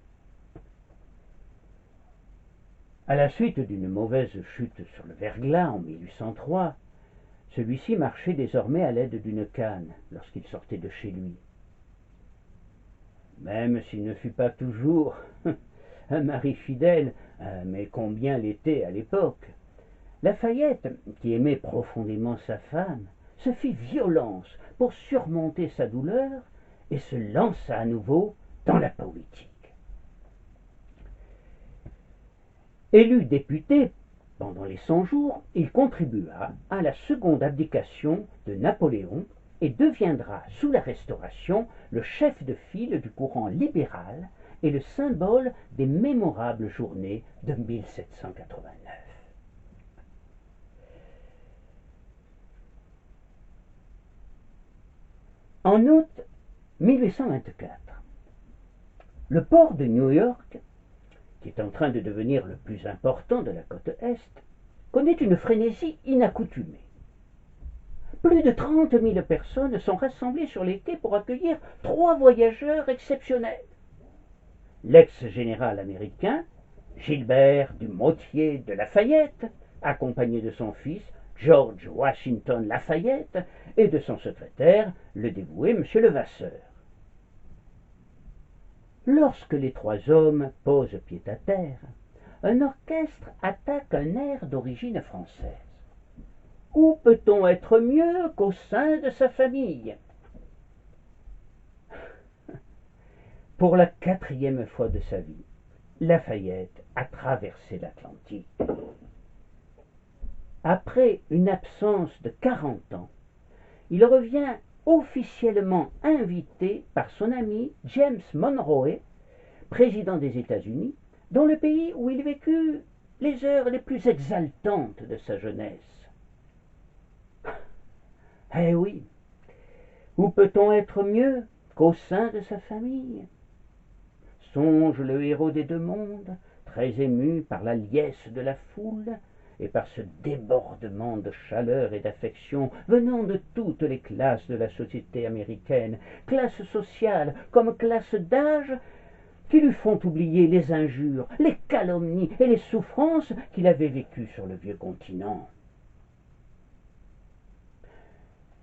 À la suite d'une mauvaise chute sur le verglas en 1803, celui-ci marchait désormais à l'aide d'une canne lorsqu'il sortait de chez lui. Même s'il ne fut pas toujours un mari fidèle, mais combien l'était à l'époque, Lafayette, qui aimait profondément sa femme, se fit violence pour surmonter sa douleur et se lança à nouveau dans la politique. Élu député pendant les 100 jours, il contribua à la seconde abdication de Napoléon et deviendra, sous la Restauration, le chef de file du courant libéral et le symbole des mémorables journées de 1789. En août 1824, le port de New York, qui est en train de devenir le plus important de la côte Est, connaît une frénésie inaccoutumée. Plus de 30 000 personnes sont rassemblées sur les quais pour accueillir 3 voyageurs exceptionnels. L'ex-général américain Gilbert du Motier de Lafayette, accompagné de son fils George Washington Lafayette et de son secrétaire, le dévoué M. Levasseur. Lorsque les 3 hommes posent pied à terre, un orchestre attaque un air d'origine française. Où peut-on être mieux qu'au sein de sa famille? Pour la 4e fois de sa vie, Lafayette a traversé l'Atlantique. Après une absence de 40 ans, il revient officiellement invité par son ami James Monroe, président des États-Unis, dans le pays où il vécut les heures les plus exaltantes de sa jeunesse. Eh oui, où peut-on être mieux qu'au sein de sa famille? Songe le héros des 2 mondes, très ému par la liesse de la foule et par ce débordement de chaleur et d'affection venant de toutes les classes de la société américaine, classes sociales comme classes d'âge, qui lui font oublier les injures, les calomnies et les souffrances qu'il avait vécues sur le vieux continent.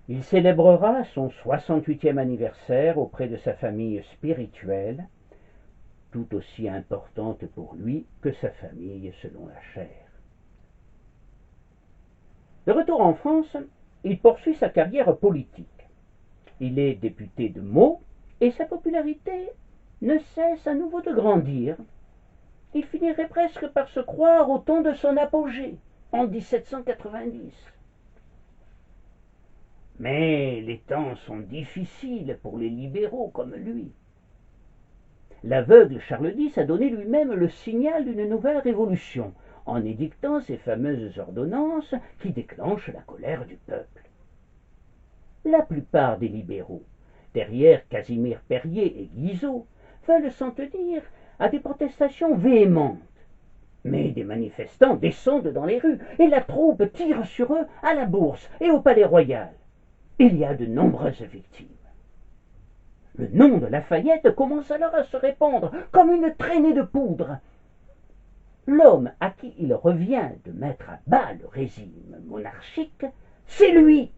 Il célébrera son 68e anniversaire auprès de sa famille spirituelle, tout aussi importante pour lui que sa famille selon la chair. De retour en France, il poursuit sa carrière politique. Il est député de Meaux et sa popularité ne cesse à nouveau de grandir. Il finirait presque par se croire au temps de son apogée, en 1790. Mais les temps sont difficiles pour les libéraux comme lui. L'aveugle Charles X a donné lui-même le signal d'une nouvelle révolution, en édictant ces fameuses ordonnances qui déclenchent la colère du peuple. La plupart des libéraux, derrière Casimir Perier et Guizot, veulent s'en tenir à des protestations véhémentes. Mais des manifestants descendent dans les rues et la troupe tire sur eux à la Bourse et au Palais Royal. Il y a de nombreuses victimes. Le nom de Lafayette commence alors à se répandre comme une traînée de poudre. L'homme à qui il revient de mettre à bas le régime monarchique, c'est lui.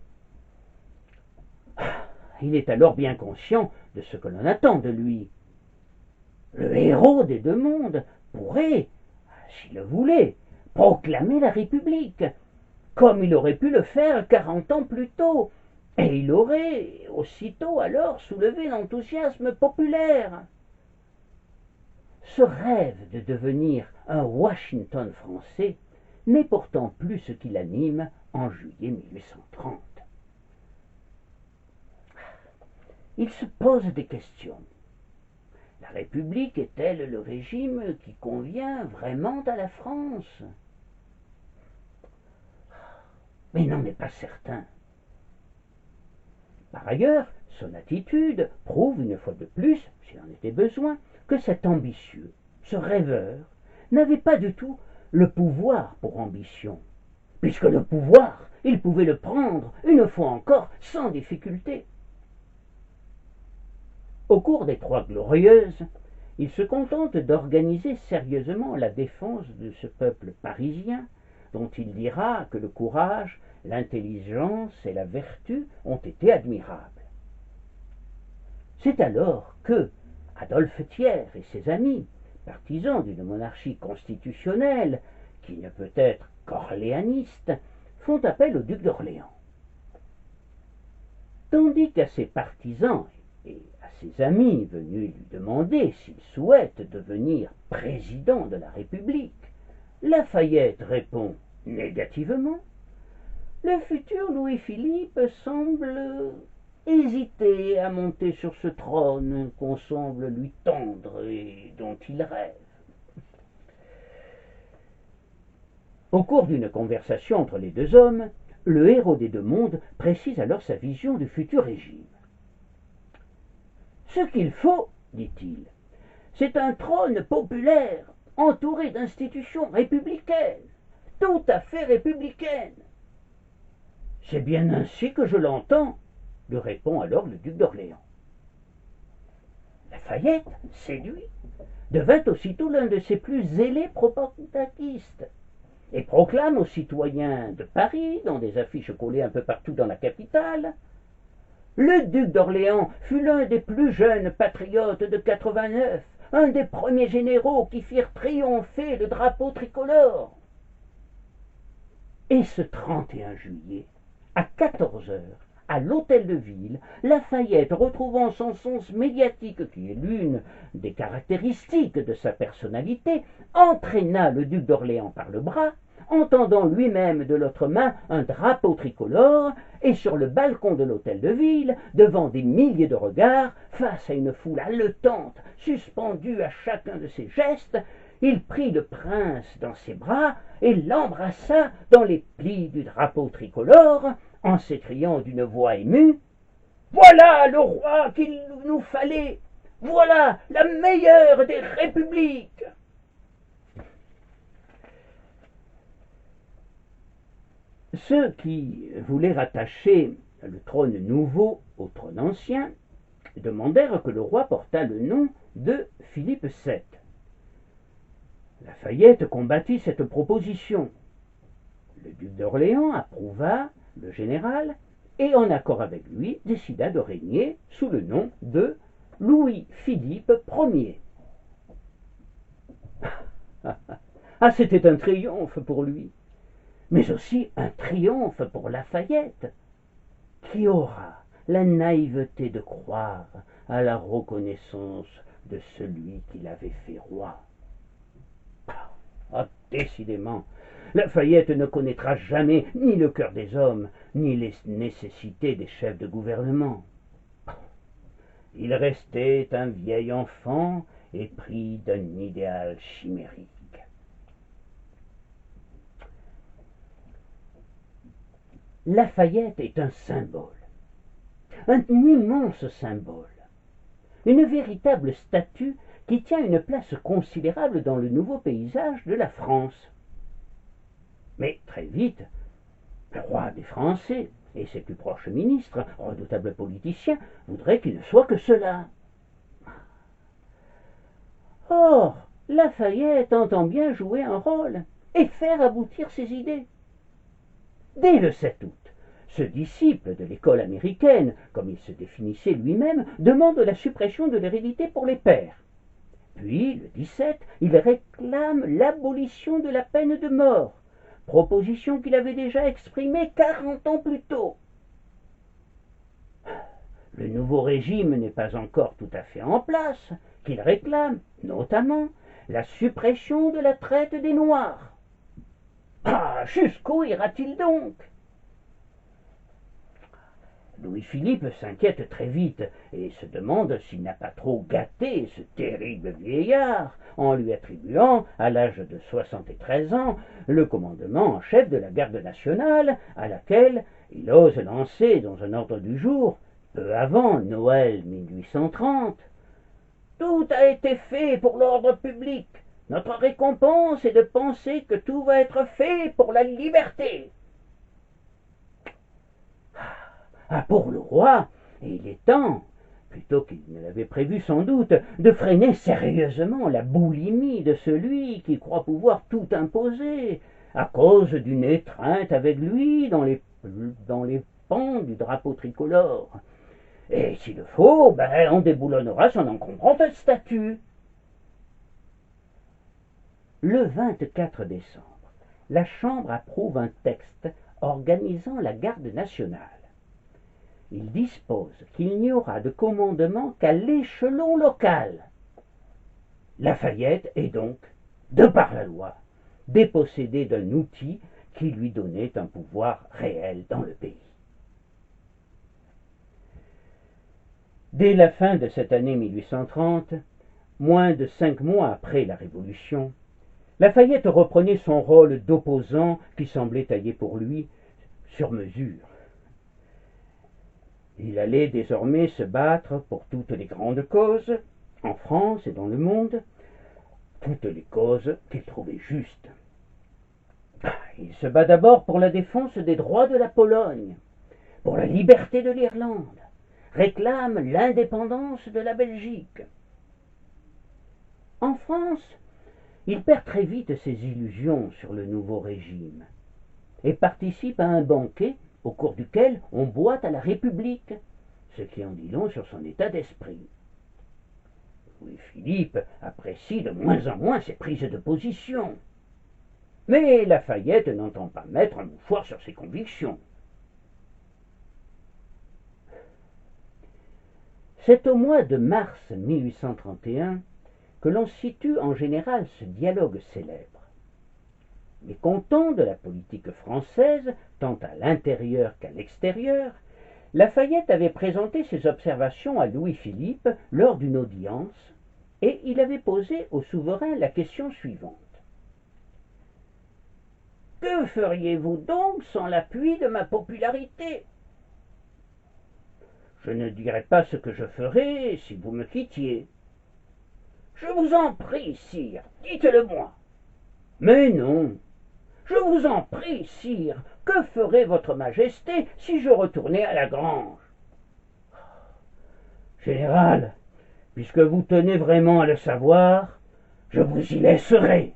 Il est alors bien conscient de ce que l'on attend de lui. Le héros des 2 mondes pourrait, s'il le voulait, proclamer la République, comme il aurait pu le faire 40 ans plus tôt, et il aurait aussitôt alors soulevé l'enthousiasme populaire. Ce rêve de devenir un Washington français n'est pourtant plus ce qui l'anime en juillet 1830. Il se pose des questions. La République est-elle le régime qui convient vraiment à la France? Mais il n'en est pas certain. Par ailleurs, son attitude prouve une fois de plus, s'il en était besoin, que cet ambitieux, ce rêveur, n'avait pas du tout le pouvoir pour ambition, puisque le pouvoir, il pouvait le prendre une fois encore sans difficulté. Au cours des 3 Glorieuses, il se contente d'organiser sérieusement la défense de ce peuple parisien, dont il dira que le courage, l'intelligence et la vertu ont été admirables. C'est alors que Adolphe Thiers et ses amis, partisans d'une monarchie constitutionnelle qui ne peut être qu'orléaniste, font appel au duc d'Orléans. Tandis qu'à ses partisans et à ses amis venus lui demander s'il souhaite devenir président de la République, Lafayette répond négativement. Le futur Louis-Philippe semble hésiter à monter sur ce trône qu'on semble lui tendre et dont il rêve. Au cours d'une conversation entre les 2 hommes, le héros des 2 mondes précise alors sa vision du futur régime. Ce qu'il faut, dit-il, c'est un trône populaire, entouré d'institutions républicaines, tout à fait républicaines. C'est bien ainsi que je l'entends, lui répond alors le duc d'Orléans. Lafayette, séduit, devint aussitôt l'un de ses plus zélés propagandistes et proclame aux citoyens de Paris, dans des affiches collées un peu partout dans la capitale, le duc d'Orléans fut l'un des plus jeunes patriotes de 89, un des premiers généraux qui firent triompher le drapeau tricolore. Et ce 31 juillet, à 14 heures, à l'hôtel de ville, Lafayette, retrouvant son sens médiatique, qui est l'une des caractéristiques de sa personnalité, entraîna le duc d'Orléans par le bras, en tendant lui-même de l'autre main un drapeau tricolore, et sur le balcon de l'hôtel de ville, devant des milliers de regards, face à une foule haletante, suspendue à chacun de ses gestes, il prit le prince dans ses bras et l'embrassa dans les plis du drapeau tricolore, en s'écriant d'une voix émue « Voilà le roi qu'il nous fallait! Voilà la meilleure des républiques !» Ceux qui voulaient rattacher le trône nouveau au trône ancien demandèrent que le roi portât le nom de Philippe VII. Lafayette combattit cette proposition. Le duc d'Orléans approuva le général et, en accord avec lui, décida de régner sous le nom de Louis-Philippe Ier. Ah, c'était un triomphe pour lui, mais aussi un triomphe pour Lafayette, qui aura la naïveté de croire à la reconnaissance de celui qui l'avait fait roi. Ah, décidément, Lafayette ne connaîtra jamais ni le cœur des hommes, ni les nécessités des chefs de gouvernement. Il restait un vieil enfant épris d'un idéal chimérique. Lafayette est un symbole, un immense symbole, une véritable statue qui tient une place considérable dans le nouveau paysage de la France. Mais très vite, le roi des Français et ses plus proches ministres, redoutables politiciens, voudraient qu'il ne soit que cela. Or, Lafayette entend bien jouer un rôle et faire aboutir ses idées. Dès le 7 août, ce disciple de l'école américaine, comme il se définissait lui-même, demande la suppression de l'hérédité pour les pères. Puis, le 17, il réclame l'abolition de la peine de mort, proposition qu'il avait déjà exprimée 40 ans plus tôt. Le nouveau régime n'est pas encore tout à fait en place, qu'il réclame, notamment, la suppression de la traite des Noirs. Ah, jusqu'où ira-t-il donc? Louis-Philippe s'inquiète très vite et se demande s'il n'a pas trop gâté ce terrible vieillard en lui attribuant, à l'âge de 73 ans, le commandement en chef de la garde nationale, à laquelle il ose lancer dans un ordre du jour, peu avant Noël 1830. Tout a été fait pour l'ordre public. Notre récompense est de penser que tout va être fait pour la liberté. Ah, pour le roi, et il est temps, plutôt qu'il ne l'avait prévu sans doute, de freiner sérieusement la boulimie de celui qui croit pouvoir tout imposer, à cause d'une étreinte avec lui dans les pans du drapeau tricolore. Et s'il le faut, on déboulonnera son encombrante statue. Le 24 décembre, la Chambre approuve un texte organisant la garde nationale. Il dispose qu'il n'y aura de commandement qu'à l'échelon local. Lafayette est donc, de par la loi, dépossédé d'un outil qui lui donnait un pouvoir réel dans le pays. Dès la fin de cette année 1830, moins de 5 mois après la Révolution, Lafayette reprenait son rôle d'opposant qui semblait taillé pour lui sur mesure. Il allait désormais se battre pour toutes les grandes causes, en France et dans le monde, toutes les causes qu'il trouvait justes. Il se bat d'abord pour la défense des droits de la Pologne, pour la liberté de l'Irlande, réclame l'indépendance de la Belgique. En France, il perd très vite ses illusions sur le nouveau régime et participe à un banquet au cours duquel on boit à la République, ce qui en dit long sur son état d'esprit. Louis-Philippe apprécie de moins en moins ses prises de position. Mais Lafayette n'entend pas mettre un mouchoir sur ses convictions. C'est au mois de mars 1831 que l'on situe en général ce dialogue célèbre. Mécontent de la politique française, tant à l'intérieur qu'à l'extérieur, Lafayette avait présenté ses observations à Louis-Philippe lors d'une audience, et il avait posé au souverain la question suivante. « Que feriez-vous donc sans l'appui de ma popularité ? Je ne dirais pas ce que je ferais si vous me quittiez. Je vous en prie, sire, dites-le-moi. Mais non. Je vous en prie, sire, que ferait votre majesté si je retournais à la grange ? Général, puisque vous tenez vraiment à le savoir, je vous y laisserai.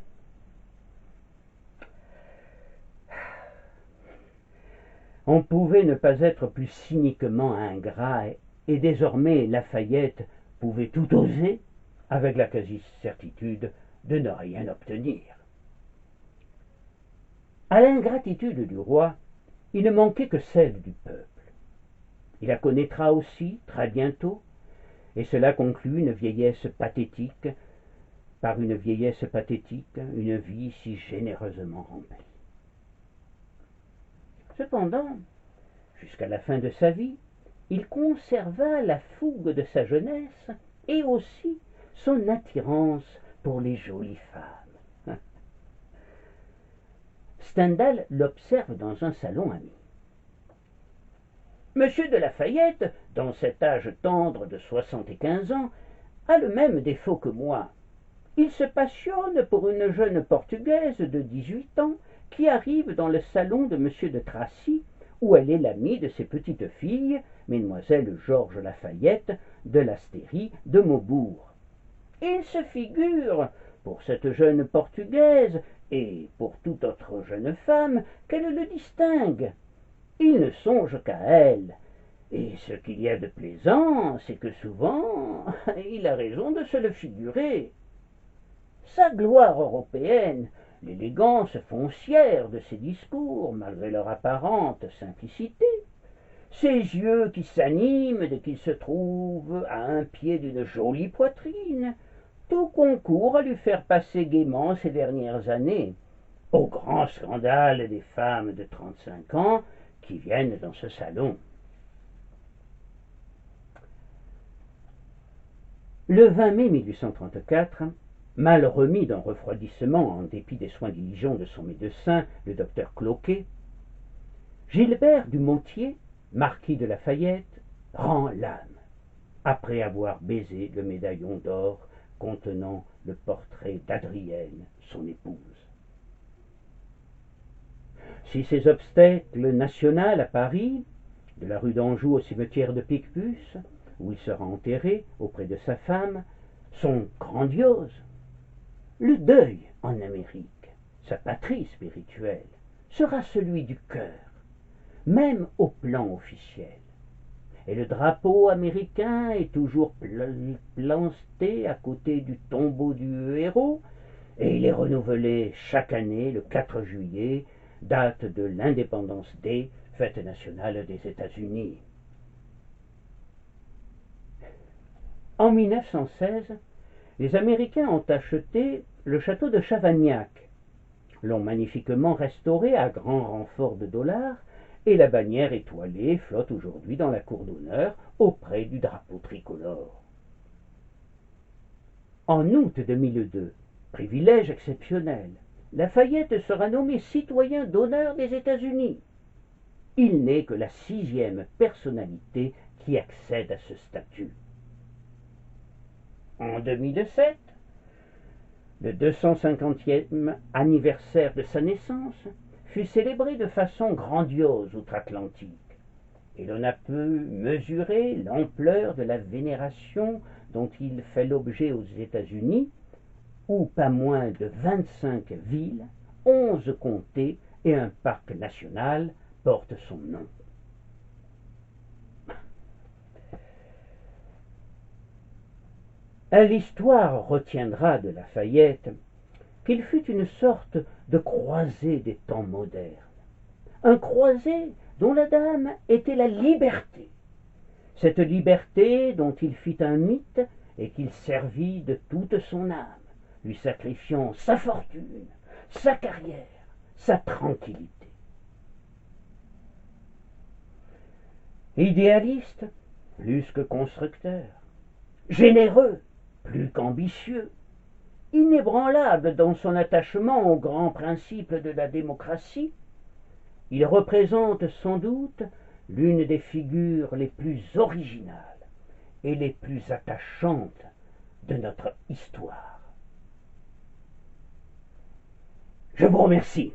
On pouvait ne pas être plus cyniquement ingrat, et désormais Lafayette pouvait tout oser, avec la quasi-certitude de ne rien obtenir. À l'ingratitude du roi, il ne manquait que celle du peuple. Il la connaîtra aussi très bientôt, et cela conclut une vieillesse pathétique, par une vieillesse pathétique, une vie si généreusement remplie. Cependant, jusqu'à la fin de sa vie, il conserva la fougue de sa jeunesse et aussi son attirance pour les jolies femmes. Stendhal l'observe dans un salon ami. Monsieur de Lafayette, dans cet âge tendre de 75 ans, a le même défaut que moi. Il se passionne pour une jeune Portugaise de 18 ans qui arrive dans le salon de monsieur de Tracy, où elle est l'amie de ses petites filles, mesdemoiselles Georges Lafayette de l'Astérie de Maubourg. Il se figure, pour cette jeune Portugaise, et pour toute autre jeune femme, qu'elle le distingue. Il ne songe qu'à elle. Et ce qu'il y a de plaisant, c'est que souvent, il a raison de se le figurer. Sa gloire européenne, l'élégance foncière de ses discours, malgré leur apparente simplicité, ses yeux qui s'animent dès qu'il se trouve à un pied d'une jolie poitrine, tout concourt à lui faire passer gaiement ces dernières années, au grand scandale des femmes de 35 ans qui viennent dans ce salon. Le 20 mai 1834, mal remis d'un refroidissement en dépit des soins diligents de son médecin, le docteur Cloquet, Gilbert du Motier, marquis de Lafayette, rend l'âme, après avoir baisé le médaillon d'or contenant le portrait d'Adrienne, son épouse. Si ces obstacles nationaux à Paris, de la rue d'Anjou au cimetière de Picpus, où il sera enterré auprès de sa femme, sont grandioses, le deuil en Amérique, sa patrie spirituelle, sera celui du cœur, même au plan officiel. Et le drapeau américain est toujours planté à côté du tombeau du héros, et il est renouvelé chaque année le 4 juillet, date de l'Independence Day, fête nationale des États-Unis. En 1916, les Américains ont acheté le château de Chavagnac, l'ont magnifiquement restauré à grand renfort de dollars, et la bannière étoilée flotte aujourd'hui dans la cour d'honneur auprès du drapeau tricolore. En août 2002, privilège exceptionnel, Lafayette sera nommé citoyen d'honneur des États-Unis. il n'est que la 6e personnalité qui accède à ce statut. En 2007, le 250e anniversaire de sa naissance fut célébré de façon grandiose outre-Atlantique, et l'on a pu mesurer l'ampleur de la vénération dont il fait l'objet aux États-Unis, où pas moins de 25 villes, 11 comtés et un parc national portent son nom. L'histoire retiendra de Lafayette qu'il fut une sorte de croisé des temps modernes, un croisé dont la dame était la liberté, cette liberté dont il fit un mythe et qu'il servit de toute son âme, lui sacrifiant sa fortune, sa carrière, sa tranquillité. Idéaliste, plus que constructeur, généreux, plus qu'ambitieux, inébranlable dans son attachement aux grands principes de la démocratie, il représente sans doute l'une des figures les plus originales et les plus attachantes de notre histoire. Je vous remercie.